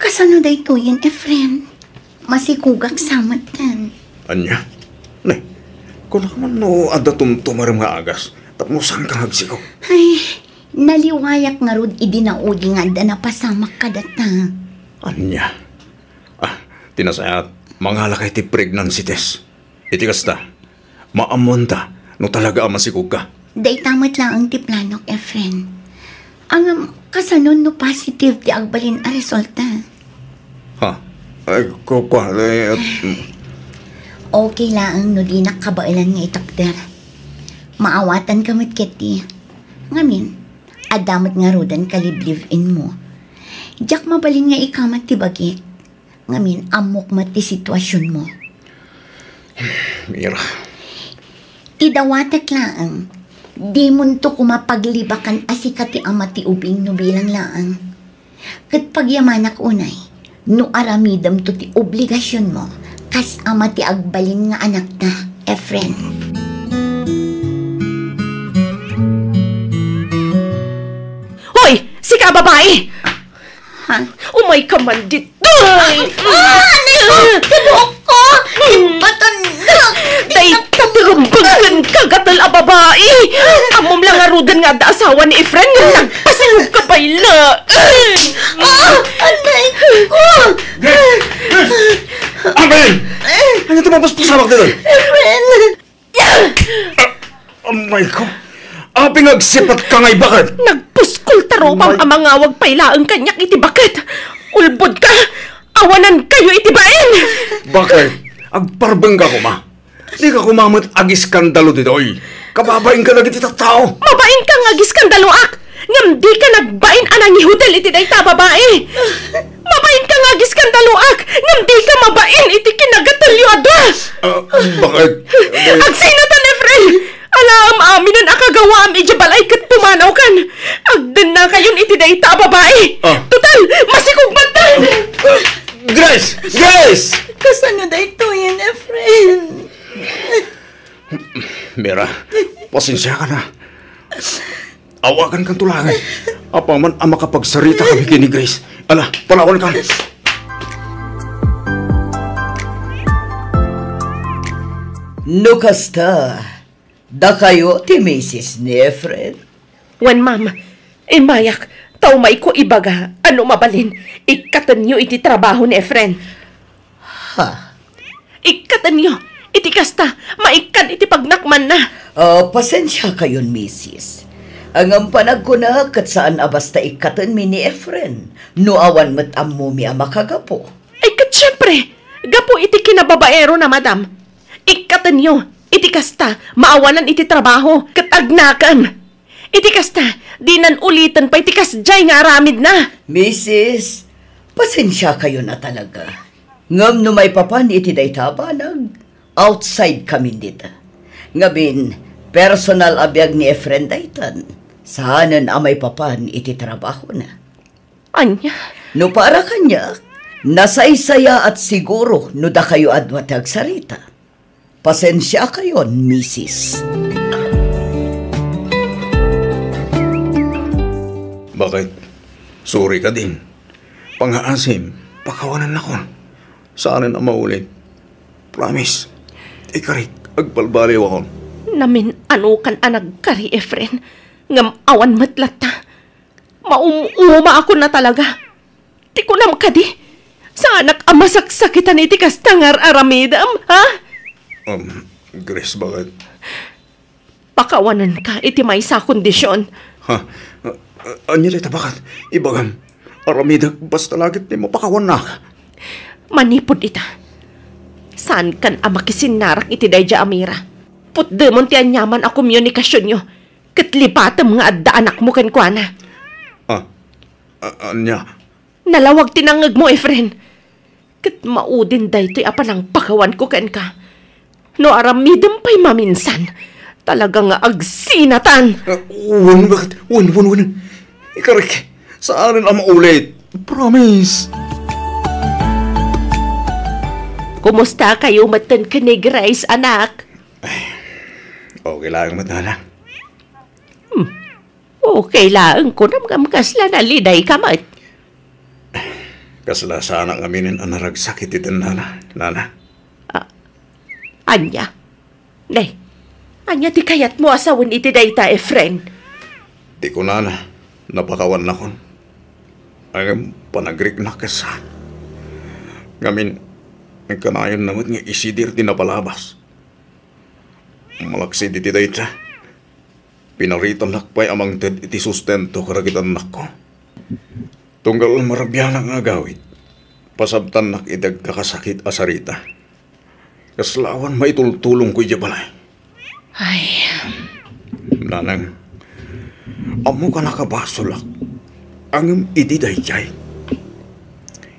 Kasano da ito yan, Efren? masikugak samat kan. Anya? Ne, kung naman no, ada tumtumarim nga agas, tapos saan ka hagsiko? Ay, naliwayak nga rod idinaudi nga da napasamak ka data. Anya? Tinasayat, mga lakay ti pregnancy test. Iti kasta, maamonta, no talaga masikog ka. Day tamat lang ang ti planok, Efren. Ang kasanon no positive ti agbalin a resulta. Ha? Ay, Okay lang no di nakabailan nga itakder. Maawatan kamit keti. Ngamin, adamat nga rodan kaliblive-in mo. Diyak mabalin nga ikamat ti bagit. Ngamin, amok mati sitwasyon mo. Mira. Idawatak laang. Di mo to kumapaglibakan asikati ang mati ubing no bilang laang. Kat pagyamanak unay, no aramidam to ti obligasyon mo, kas amati agbalin nga anak na, Efren. Hoy! Sika babae! Ha? Umay ka man dito! Tibuok ko! Imbatan na! Day tatirumbagan kagatal a babae! Amom lang arudan nga da asawa ni Efren nga nagpasilog ka payla! Anay ko! Amen! Ano tumapos po sabak dito? Efren! Amay ko! Aping agsipat ka ngay bakit? Nagpuskol tarupam ang mga awag paylaang kanyak iti bakit? Ulbod ka! Awanan kayo iti bain! Bakit? Agparbeng ka ko, ma. Di ka kumamit ag-iskandalo dito, oy. Kababain ka na iti tao. Mabain ka nga giskan ak! Ngam di ka nagbain anang ihudel iti dayta babae! Mabain ka nga giskan ak! Ngam di ka mabain iti kinagatalyo adwa! Bakit? Agsinatan, Efren! Alam amin ang akagawa am ijabalay kat pumanaw kan! Agdan na kayon iti dayta babae! Total, masikugman ta! Grace! Grace! Kasano da ito yan, Efren? Mira, pasensya ka na. Awakan kang tulangan. Apa man ang makapagsarita kami kini Grace. Ala, palawan ka. No kasta, da kayo ti Mrs. ni Efren. Wan ma'am, mayak, taumay ko ibaga, ano mabalin, ikatan nyo iti trabaho ni Efren. Ha? Ikatan nyo, iti kasta, maikan iti pagnakman na. Pasensya kayon, Mrs. Ang ampanag ko na kat saan abasta ikatan mi ni Efren, no awan mat ammo mi makagapo. Ay kat syempre, gapo iti kinababaero na madam. Ikatan nyo, iti kasta, maawanan iti trabaho, kat agnakan. Iti kasta, di nan ulitan pa iti kasjay nga aramid na. Mrs., pasensya kayo na talaga. Ngam no may papan iti daytabanag, outside kami dito. Ngabin, personal abiyag ni Efren daytan, saanan amay papan iti trabaho na. Anya? No para kanya, nasaysaya at siguro no da kayo adwatag sarita. Pasensya kayon, Mrs. Bakit? Sorry ka din. Pangaasim, pakawanan ako. Saanin ang maulit? Promise. Ikarik, agbalbaliw ako. Namin anukan anag kari, Efren. Ngam awan matlata. Maumuma ako na talaga. Di ko nam kadi. Sa anak amasaksakitan iti kastangar aramidam, ha? Grace, bakit? Pakawanan ka iti may sa kondisyon. Ha? Anya dito, bakit? Ibagam, aramidag basta lagit ni mo pakawan na. Manipod ita. Saan kan amakisinarak iti dayja amira? Putdemon ti anyaman a komunikasyon nyo. Katlipatam nga adda anak mo kan kuana. Anya? Nalawag tinangag mo, Efren. Kat maudin daytoy apanang pakawan ko kan ka. No aramidem pa'y maminsan. Talaga nga agsinatan. Bakit? Ikarik, saan ang maulit? Promise. Kumusta kayo matan ka ni Grace, anak? Okay lang matala. Okay lang ko namgamkas lang naliday ka mat. Kasla sana aminin ang naragsakit itin nana. Anya? Nay, anya ti kayat mo asawan iti dayta, Efren? Di ko nana, napakawan na kon. Ang panagrik na kasan. Ngamin, ang kanayon naman nga isidir di napalabas. Malaksi di dayta. Pinaritan nakpay amang ted iti sustento karagitan nako. Tunggal marabyan ang agawit. Pasabtan nak idag kakasakit asarita. Kaslawan maitultulong ko balay. Ay. Nanang, amo ka nakabasolak. Ang iti dayjay.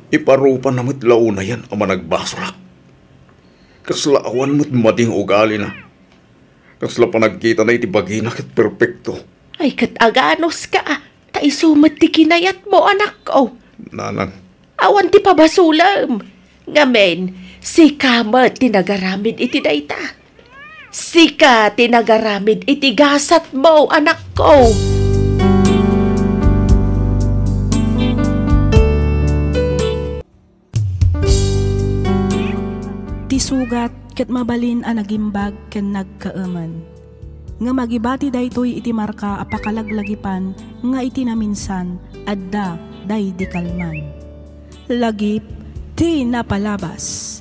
Iparupan namit launa yan ang managbasolak. Kaslawan mo't mading ugali na. Kasla pa nagkita na iti bagina kat perpekto. Ay, kataganos ka. Taisumat ti kinayat mo, anak ko. Nanang. Awan ti pabasulam. Ngamen, sika mo tinagaramid iti dayta. Sika tinagaramid iti gasat mo, anak ko. Ti sugat ket mabalin a nagimbag ken nagkaaman. Nga magibati daytoy iti marka apakalaglagipan nga iti naminsan adda day di kalman. Lagip ti napalabas.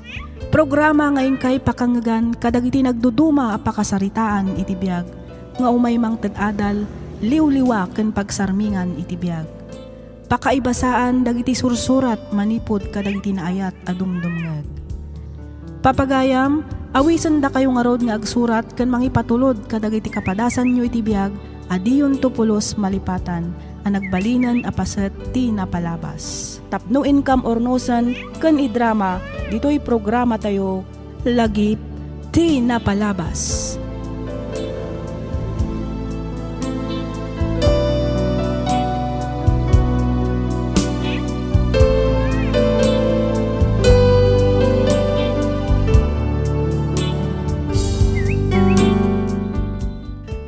Programa ngayon kay pakangagan kadagiti nagduduma apakasaritaan iti biag nga umay mang tadadal liwliwa ken pagsarmingan iti biag. Pakaibasaan dagiti sursurat manipod kadagiti naayat a dumdumngeg. Papagayam, awisan da kayo nga rod nga agsurat ken mangipatulod kadagiti kapadasan nyo iti biag adiyon tupulos malipatan a nagbalinan a paset ti napalabas. Tapno income ornosan ken idrama ditoy programa tayo lagip ti napalabas.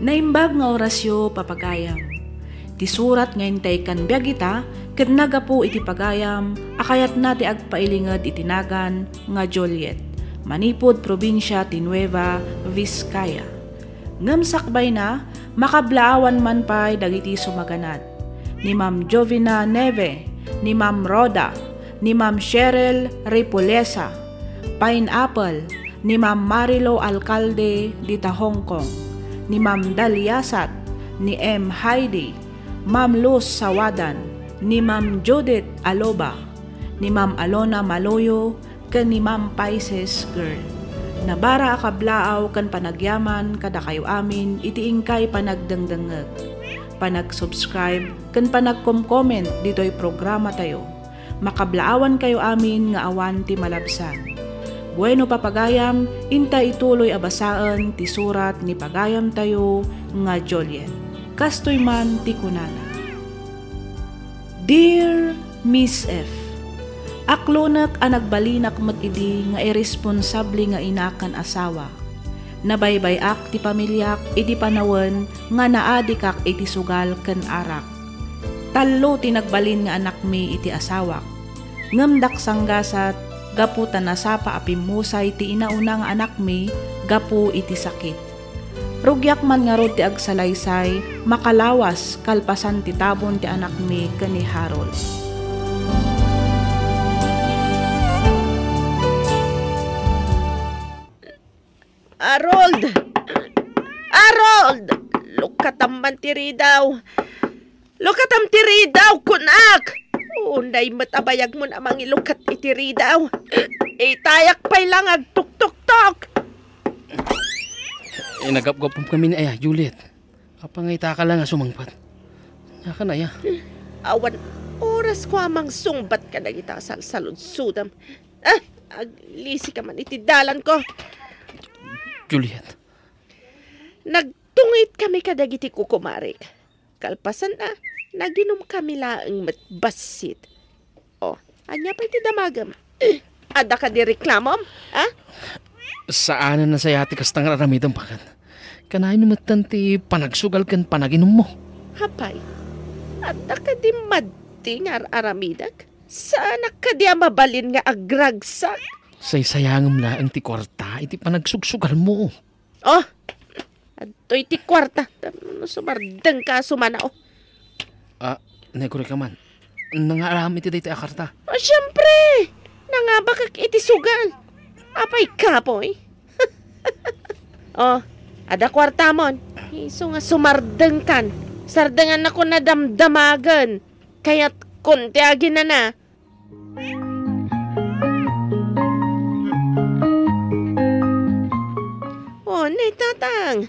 Naimbag nga orasyo papagayam. Ti surat ngayon tay kan biagita, ket nagapu iti pagayam, akayat na ti agpailingad itinagan nga Joliet, manipod probinsya ti Nueva Vizcaya. Ngem sakbay na, makablaawan man pay dagiti sumaganad. Ni Ma'am Jovina Neve, ni Ma'am Roda, ni Ma'am Cheryl Ripolesa, Pineapple, ni Ma'am Marilo Alcalde dita Hong Kong, ni Ma'am Daliasat, ni M. Heidi, Ma'am Luz Sawadan, ni Ma'am Judith Aloba, ni Ma'am Alona Maloyo, ken ni Ma'am Pisces Girl. Nabara akablaaw kan panagyaman kada kayo amin iti ingkay panagdangdangeg. Panag-subscribe ken panag-comment ditoy programa tayo. Makablaawan kayo amin nga awan ti malabsan. Bueno papagayam, inta ituloy abasaan ti surat ni pagayam tayo nga Joliet. Kastoy man ti kunana. Dear Miss F, aklonak a nagbalinak matidi nga irresponsable nga inakan asawa. Nabaybayak ti pamilyak iti panawen nga naadikak iti sugal ken arak. Tallo ti nagbalin nga anak mi iti asawak. Ngemdak sanggasat gapu tanasapa apimusay ti inaunang anak mi gapu iti sakit. Rugyak man nga rod ti agsalaysay makalawas kalpasan ti tabon ti anak mi ken ni Harold. Harold! Harold! Lukatam man tiri daw. Lukatam tiri daw, kunak! Unay matabayag mo namang ilukat itiri daw. Tayak pa'y lang agtuk-tuk-tuk. Nagap-gapom kami ni Aya, Juliet. Kapangita ka lang nga sumangpat. Naka na, ya. Awan, oras ko amang sungbat ka na kita salud-sudam. Aglisi ka man itidalan ko. Juliet. Nagtungit kami kadagiti kukumarik. Kalpasan na, naginom kami laang matbasit. Anya pa iti damagam. Ada ka di reklamom, ha? Saan na sayati kastang raramitan pa kan? Kanayin naman tanti panagsugal kan panaginom mo. Hapay, ada ka di madting aramidag? Sana ka diya mabalin nga agragsak. Say-sayangam laang ti kwarta, iti panagsugal mo. Oh, ato iti kwarta. Sumardang ka sumana oh. Negore ka man. Nangarami ti dayta akarta. Oh, syempre. Nangabakak iti sugal. Apay kapoy. Oh, ada kwarta mon. Iso nga sumardang kan. Sardangan ako na damdamagan. Kaya't kontiagin na. Oh, nay tatang.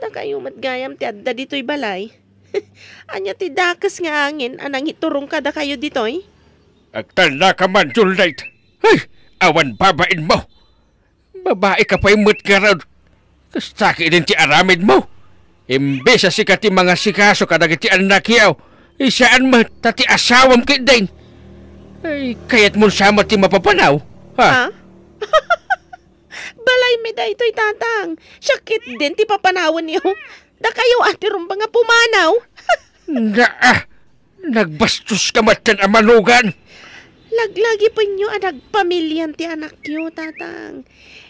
Da kayo matgayam ti adda dito'y balay. Anya ti dakas nga angin anang iturong ka da kayo dito'y. Agtala ka man, Juliet. Ay, awan babain mo. Babae ka pa imot ka raw. Kastaki din ti aramid mo. Imbes sa sikat ti mga sikaso kadag ti anak yaw. Isaan mo tati asawam kit din. Ay, kaya't mo sama ti mapapanaw. Ha? Balay me da ito'y tatang. Syakit din ti papanawan niyo. Da kayo ati rumba nga pumanaw. Nagbastos ka matan amanugan. Laglagi pa nyo nagpamilyan ti anak nyo, tatang.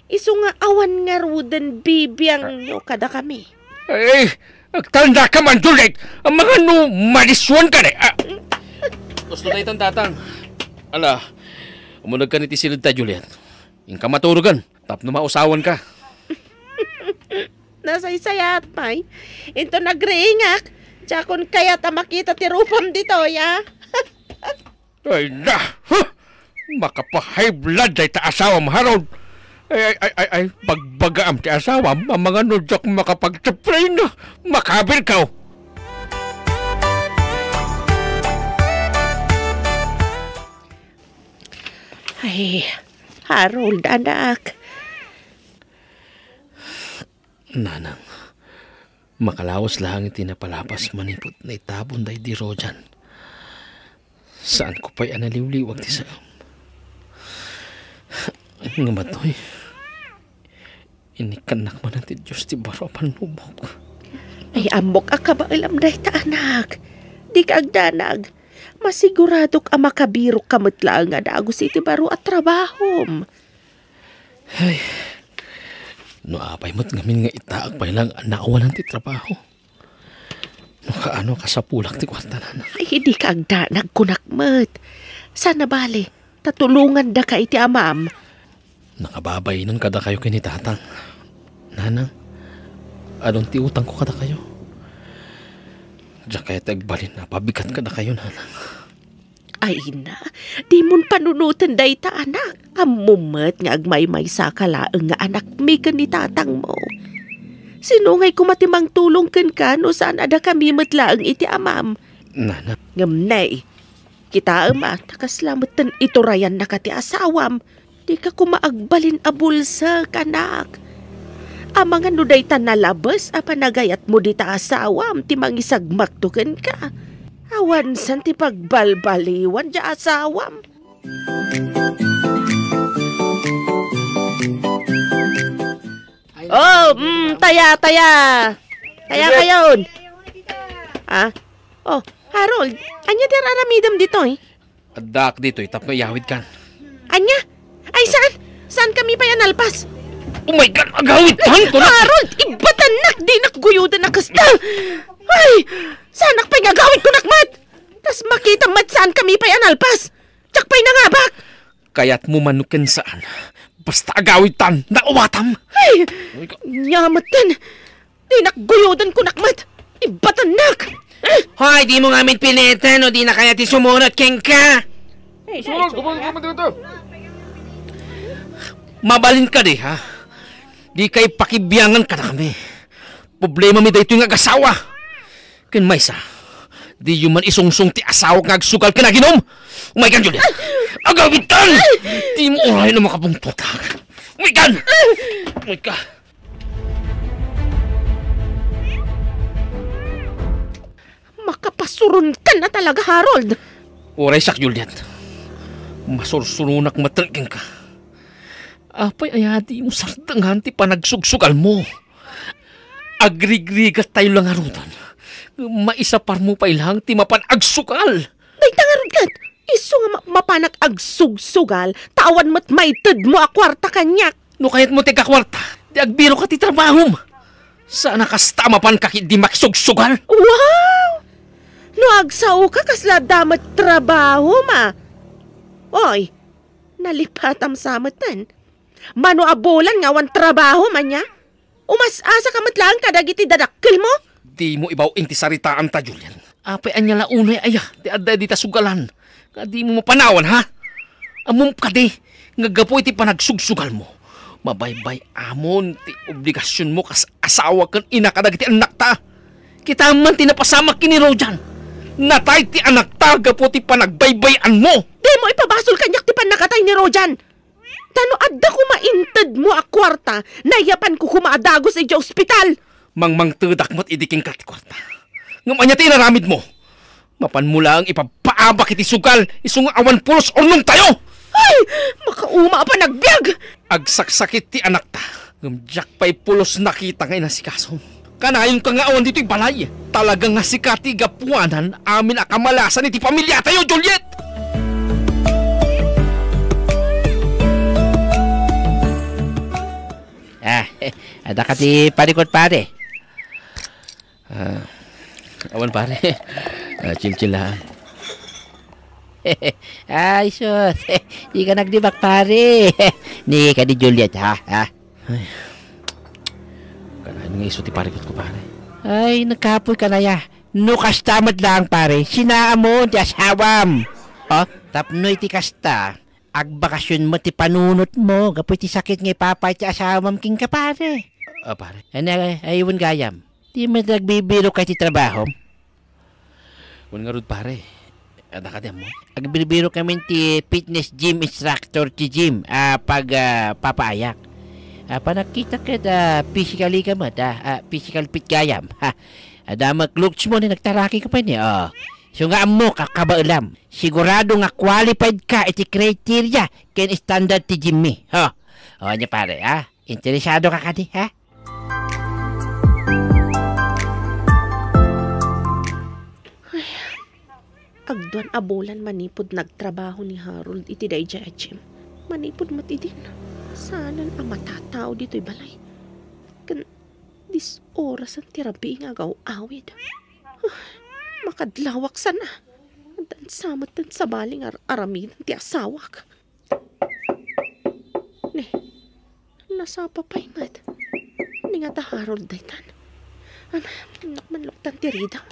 Iso nga awan nga rudan bibiyang nyo kada kami. Ay, agtanda ka man, Juliet. Ang mga maliswan ka na. Gusto tayo itong tatang. Ala, umunag ka niti silid ta, Juliet. Yung ka maturugan, tap na mausawan ka. Nasaysayat, May. Ito nagreingak. Tsakon kaya ta makita ti rupam dito, ya? Ay na! Makapahay blood ay ta asawam harod. Ay, pagbagaam ti asawam, ang mga nudyak makapag-spray na. Makabil ka. Ay, Harold, anak. Nanang, makalawas lang iti napalapas manipot na itabon day di Rojan. Saan ko pa'y analiwliwag ti saam? Nga matoy, inikanak man ti Diyos ti baro panubok. Ay, amok ka ba alam na ita, anak? Di ka agdanag. Masigurado ka makabirok kamutla nga dagos iti baro at trabahom. Ay, no apay mo't ngamin nga itaag pa'y lang naawalan ti trabaho. Makaano ka sa pulak ti kwarta na. Ay, hindi ka agdanag kunakmat. Sana bali, tatulungan da ka iti amam. Nakababayinan kada kayo kinitatang. Nanang, anong ti utang ko kada kayo? Diyan kaya tagbalin na, pabigat kada kayo, nanang. Ay na, di mon panunutan day ta anak. Amumat nga agmay-may sa kalaang nga anak may kanitatang mo. Sinungay ko matimang tulong kan no saan ada kami matlaang iti amam. Nana. Ngamnay, kita ama, nakaslamutan ito rayan na kati asawam. Di ka kumaagbalin a bulsa, kanak. Amang ano day ta nalabas, apanagayat mo di ta asawam, timang isagmaktukan ka. Awan san ti pagbalbaliwan di asawam. Oh, taya. Taya kayon. Ah? Oh, Harold, anya ti raramidam dito eh? Adak dito, itap nga yawid kan. Anya? Ay, saan? Saan kami pa yan alpas? Oh my God, agawid tan ko na! Harold, ibatanak, di nakguyudan na kasta! Ay, sanak pa'y agawid ko nakmat! Tas makita mat saan kami pa yan alpas! Tsak pa'y nangabak! Kaya't mo manukin saan. Basta agawid tan, nauwatam! Ay, nyamatan! Di nakguyudan ko nakmat! Ibatanak! Hoy, di mo nga pilitan o di na kaya ti sumunod keng ka! Hey, mabalin ka di, ha? Di kay pakibiyangan ka na kami. Problema mi dito yung agasawa. Ken maysa, di yung man isungsung ti asawa nga agsugal ka na ginom. Oh my God, Juliet! Agawitan! Di mo oray na makapungtutak. Oh my God! Oh my God! Makapasurun ka na talaga, Harold! Oray sak, Juliet. Masursurunak matalgin ka. Apay ayati mo sardangan ti panagsugsugal mo. Agrigrigat tayo lang arutan. Maisapar mo pa ilang ti mapan agsukal. Day tangarod kat! Iso nga mapanag agsugsugal, tawan mo't may tud mo a kwarta kanyak. No kahit mo tiga kwarta, di agbiro ka ti trabaho mo. Sana kasta mapan ka di maksugsugal. Wow! No agsaw ka kasla damat trabaho ma. Oy, nalipatam samatan. Mano abulan nga wan trabaho man niya. Umas-asa ka matlang kadagiti dadakkel mo. Di mo ibaw inti saritaan ta, Julian. Apay anya la unay aya, di adda di ta sugalan. Kadi mo mapanawan, ha? Amom ka di, ngagapoy ti panagsugsugal mo. Mabaybay amon ti obligasyon mo kas asawa kan ina kadagiti anak ta. Kita man tinapasamak kini Rojan. Natay ti anak ta, gapo ti panagbaybayan mo. Di mo ipabasol kanyak ti panakatay ni Rojan. Tano adda ko maintad mo a kwarta, nayapan ko kumaadagos sa ospital. Mangmang tudak mo't idiking kat kwarta. Ngamanya ti naramid mo. Mapan mo lang ipapaabak iti sugal, isung awan pulos ornong tayo. Ay, makauma pa nagbiag. Agsaksakit ti anak ta. Ngamjak pa'y pulos nakita ngay na si Kasom. Kanayon ka nga awan dito'y balay. Talagang nga si Kati gapuanan, amin akamalasan iti pamilya tayo, Juliet. Ada ka ti parikot pare. Awan pare. Chill lang. Ay, sus. Di ka nagdibak pare. Ni ka di Juliet, ha? Ay. Kanahin nga iso ti parikot ko pare. Ay, nagkapoy ka na ya. No kastamat lang pare. Sinaa mo ti asawam. Tapnoy ti kasta. Agbakasyon mo ti panunot mo. Gapoy ti sakit nga papay ti asawam king ka pare. Pare. Ayun gayam. Di mo nagbibiro kay ti trabaho. Wan nga rod pare. Ada ka mo? Agbibiro kami ti fitness gym instructor ti gym. Pag papaayak. Panakita ka physically ka mo. Physical fit gayam. Ada mag-looks mo na nagtaraki ka pa niya. So nga mo kakabaulam. Sigurado nga qualified ka iti criteria ken standard ti gym mi. Niya pare, interesado ka kadi, ha? Agduan abulan manipod nagtrabaho ni Harold iti dayjay a gym. Manipod matidin. Saanan ang matatao dito'y balay. Kan dis oras ang tirabi nga gaw-awid. Makadlawak sana. Dan samot dan sa baling aramid ti asawak. Nasapa pa'y mat. Ni nga ta Harold daytan. Nakmanloktan ti Rida.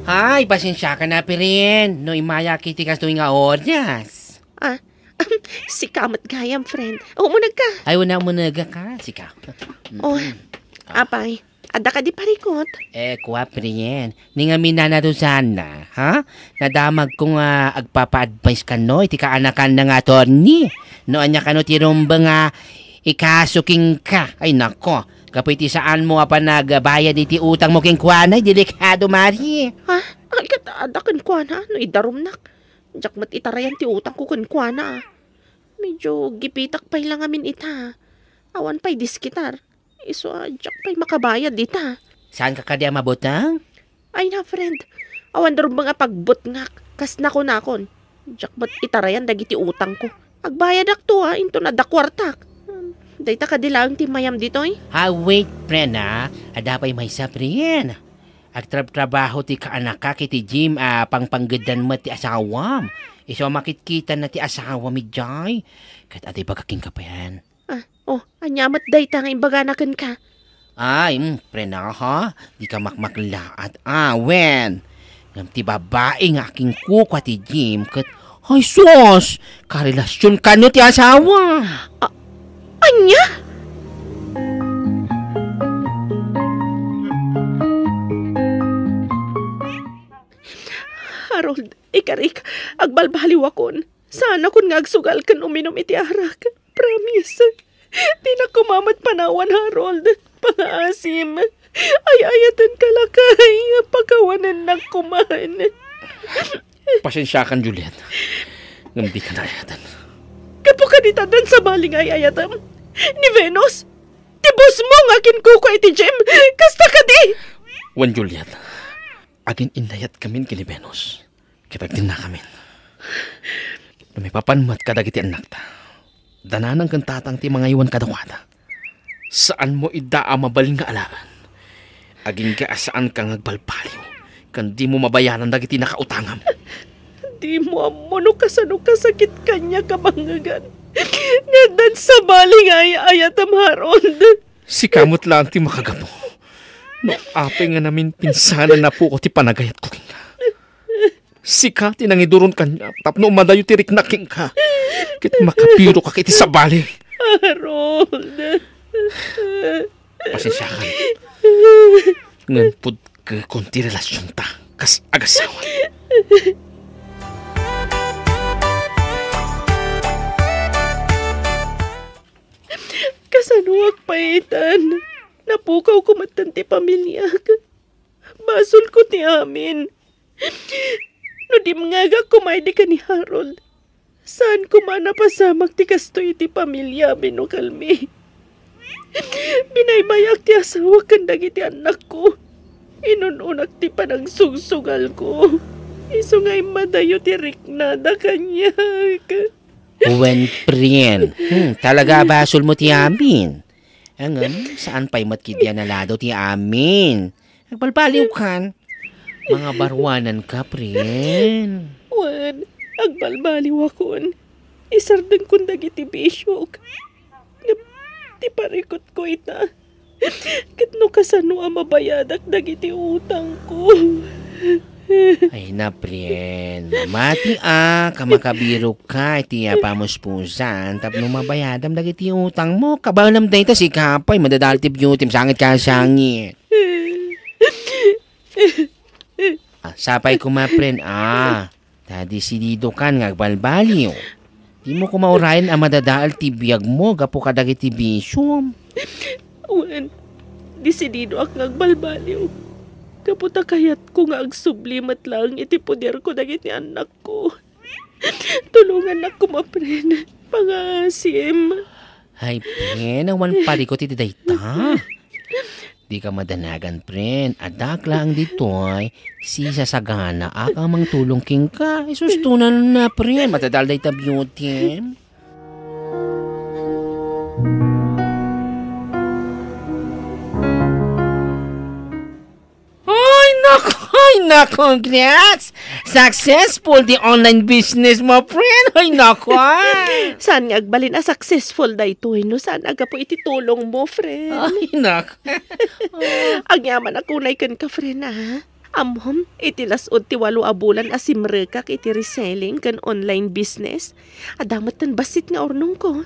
Ay, pasensya ka na pirin. No imaya kiti kas tuwing nga oras. Si kamat gayam, friend. Umunag ka. Ay, umunag ka. Sika. Apay. Ada ka di parikot. Kuha pirin. Ni nga minanado sana, ha? Nadamag kong agpapa-advise ka no. Iti kaanakan na nga attorney. No, anya ka no tirumba nga ikasuking ka. Ay, nako. Kapoy ti saan mo pa nagbayad iti utang mo king kuanay, delikado mari. Ay, kataada kan kuana, no idarumnak. Diyak mat itarayan ti utang ko kan kuana. Medyo gipitak pa'y lang amin ita. Awan pa'y diskitar. Iso, diyak pa'y makabayad ita. Saan ka kadya mabutang? Ay na, friend. Awan darum mga pagbutngak. Kas nakon. Diyak mat itarayan dagiti utang ko. Agbayad akto into na dakwartak. Dayta ka dilang ti mayam ditoy? Wait, friend, Ada pa'y may saprin. Agtrabaho ti kaanak ka kiti gym, pangpanggadan mo ti asawam. Iso makitkita na ti asawa mi jay. Kat atay pagkaking ka pa yan. Anyamat dayta nga imbaganakan ka. Ay, friend, ha? Di ka makmaklaat. Wen. Ngam ti babae nga aking kuka ti gym, kat, ay sos, karelasyon ka no ti asawa. Anya? Harold, ikarik, agbalbaliw akon. Sana kun nga agsugal kan uminom iti arak. Promise. Di na kumamat panawan, Harold. Pangaasim. Ay-ayatan kalakay. Pagkawanan na kumahan. Pasensya kan, Juliet. Ngam di ka na ayatan. Kapo kanitadan sa baling ay ayatam. Ni Venus. Ti Ibus mo nga kinkuko iti Jim. Kasta ka di. Wan Juliet, agin inayat kamin kini Venus. Kitag din na kamin. May papanmat kadag iti anak ta. Dananang kang tatang ti mga iwan kadawada. Saan mo idaa mabalin nga alaan? Aging ka saan kang agbalpaliw. Kan di mo mabayaran dagiti nakautangam. Di mo amono kasano kasakit kanya kabangagan. Ngadan sa baling ayat amharon. Si kamot lang ti makagamo. No ape nga namin pinsana na po ko ti panagayat ko king ka. Si ka tinangiduron kanya tapno madayo ti riknaking ka. Kit makapiro ka kiti sa bali. Harold. Pasensya ka. Ngan pud ka konti relasyon ta. Kas agasawan. Kasanuwag paitan. Napukaw ko matanti pamilya. Basol ko ti amin. No di mga kumaydi ka ni Harold. Saan ko manapasamak ti kastoy ti pamilya no kalmi. Binaybayak ti asawa kan dagiti anak ko. Inununak ti panagsugsugal ko. Iso nga'y madayo ti riknada kanya. Uwen prien. Talaga basol mo ti amin. Angan, saan pa'y matkidya na lado ti amin? Agbalbaliw kan. Mga barwanan ka, prien. Wan, agbalbaliw akon. Isardeng kong dagiti bisyok. Ti parikot ko ita. Kitno kasano ang mabayadak dagiti utang ko. Ay na, prien. Mati kamakabiro ka, iti pamuspusan, tapno mabayadam dagiti utang mo. Kabalam da ita si kapay, madadalti beauty, sangit ka sangit. Sapay ko prien, tadi sidido kan ngagbalbaliw. Di mo kumaurayan ang madadaal tibiyag mo, gapo ka dagiti bisyom. Wan, disidido ak ngagbalbaliw. Kaputa kayat ko nga agsublimat lang iti poder ko dagiti anak ko. Tulungan ako mapren. Pangasim. Ay, pren, awan pari ko titi dayta. Di ka madanagan, pren. Adak lang ditoy, si sasagana akang mang tulong king ka. Isustunan na, pren. Matadal dayta beauty. Ay, nako, congrats! Successful the online business mo, friend! Ay, nako! Saan nga agbalin successful da ito, no? Saan aga po ititulong mo, friend? Ay, nako! Ang yaman ako na ikan ka, friend, ha? Amhom, itilasod ti 8 abulan asimreka iti reselling kan online business. Adamat tan basit nga ornong ko.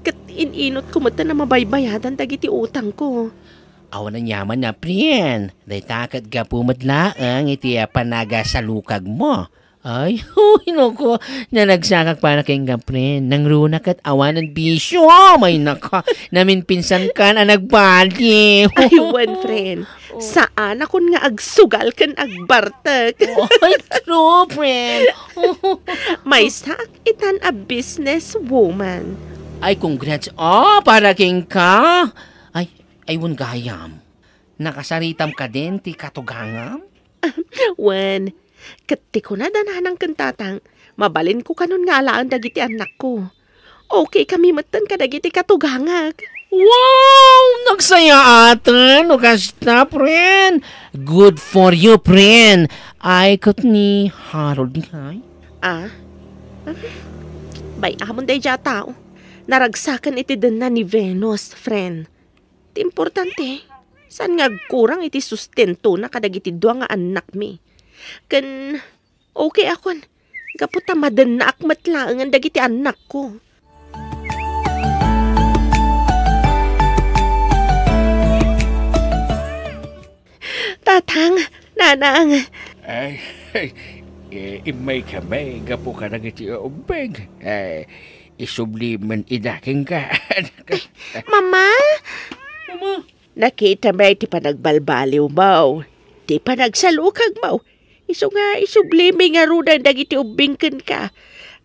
Kat ininot ko mata na mabaybayadan dagiti utang ko. Awan ang yaman na, prien. Day takat ka pumadlaang iti panaga sa lukag mo. Ay, nako, nanagsakak para kayong kapren. Nang runak at awan ng bisyo. May nako, namin pinsan ka na nagbali. Ay, one friend. Saan akon nga agsugal kan agbartag? Ay, true, friend. May sak itan a business woman. Ay, congrats. Para kayong ka. Ay, wun gayam. Nakasaritam ka din, ti katugangam? Wan, kati ko na dananang kantatang, mabalin ko kanon nga alaan dagiti anak ko. Okay kami matan ka dagiti katugangag. Wow! Nagsaya atan, kasta, pren. Good for you, pren. Ay, kat ni Harold ni Hay. Bay, amon day dya tao. Naragsakan iti din na ni Venus, friend. Importante, saan nga kurang iti sustento na kadagiti dua nga anak mi. Kan, okay akon. Kaputa madan na akmat lang ang dagiti anak ko. Tatang, nanang. Ay, imay kami, gapo ka dagiti ubeg. Isubliman idaking ka. Mama? Nakita ba iti panagbalbaliw mo? Ti panagsalukag mo? Iso nga isublimi nga rudan dagiti ubingken ka.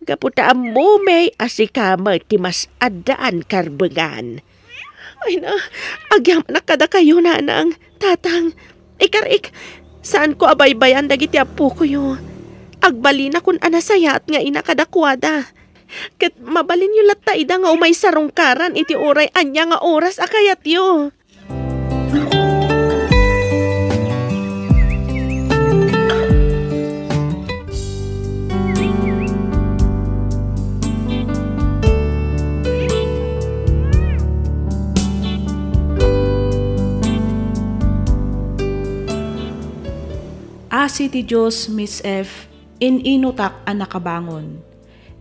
Gaputaan mo may asikama ti mas adaan karbengan. Ay na, agyam na kada kayo nanang, tatang. Ikarik, saan ko abaybayan dagiti apo ko yo? Agbali na kun anasayat nga ina kadakwada. Ket mabalin yung latay da nga umay sarungkaran iti oray anya nga oras akayat yo. Asi ti Diyos, Miss F, in inutak ang nakabangon.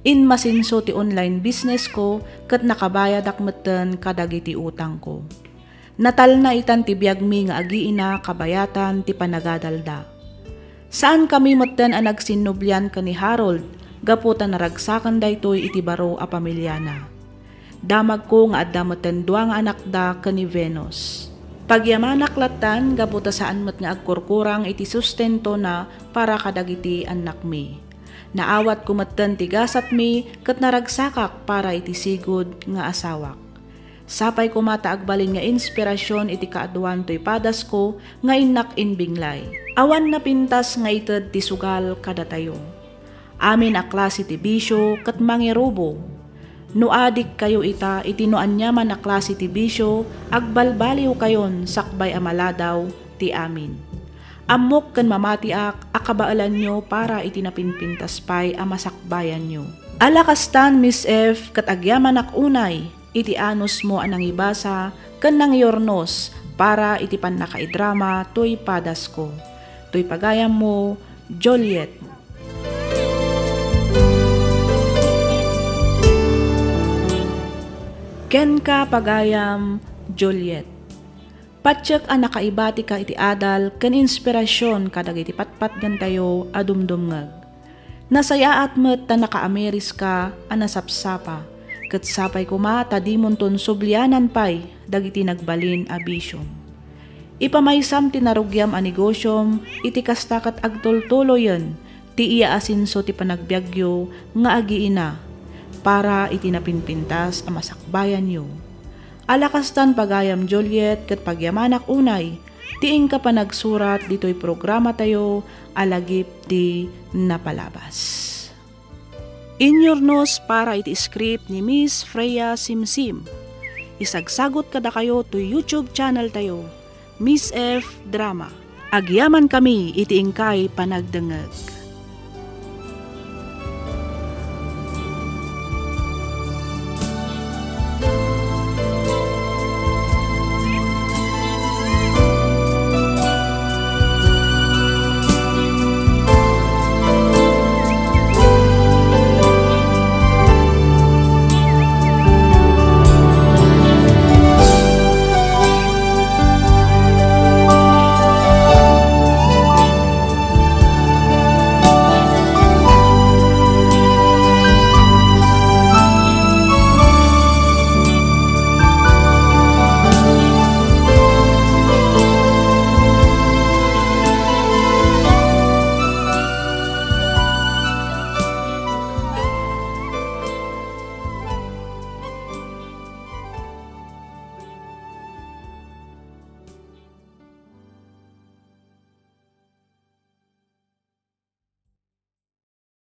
In masinso ti online business ko, kat nakabayad akmeten kadagiti utang ko. Natal na itan ti biag mi nga agiina kabayatan ti panagadalda. Saan kami meten ang nagsinublyan ka ni Harold, gaputan naragsakan daytoy iti baro a pamilyana. Damag ko nga addameten dua nga anak da ka ni Venus. Pagyamanak latan, gaputa saan mat nga agkurkurang iti sustento na para kadagiti anak mi. Naawat kumatan ti gasat mi, kat naragsakak para iti sigod nga asawak. Sapay kumata agbalin nga inspirasyon iti kaaduan to'y padas ko, nga inak inbinglay. Awan na pintas nga ited ti sugal kadatayo. Amin a klase ti bisyo, kat mangirobo. No adik kayo ita, itinuan nyaman na klase ti bisyo, agbalbaliw kayon sakbay amaladaw ti amin. Amok kan mamatiak, akabaalan nyo para itinapinpintas pay amasakbayan nyo. Alakastan, Miss F, kat agyaman ak unay, iti anos mo anang ibasa, kan nang yornos, para iti pan nakaidrama, to'y padas ko. To'y pagayam mo, Juliet. Ken ka pagayam, Juliet. Patsyak ang nakaibati ka iti adal, ken inspirasyon kadag iti patpat gantayo adumdumngag. Nasayaat met ta naka-Ameris ka, anasapsapa, ket sapay kumata di monton sublianan pay, dagiti nagbalin a bisyom. Ipamaysam tinarugyam a negosyom, iti kastakat agtultuloyen, ti iya asinso ti panagbiagyo, nga agiina, para itinapinpintas ang masakbayan nyo. Alakastan pagayam Juliet, kat pagyamanak unay, tiing ka pa nagsurat dito'y programa tayo, alagip di napalabas. Inyornos para iti script ni Miss Freya Simsim. Isagsagot kada kayo to YouTube channel tayo, Miss F Drama. Agyaman kami iti ingkay panagdengeg.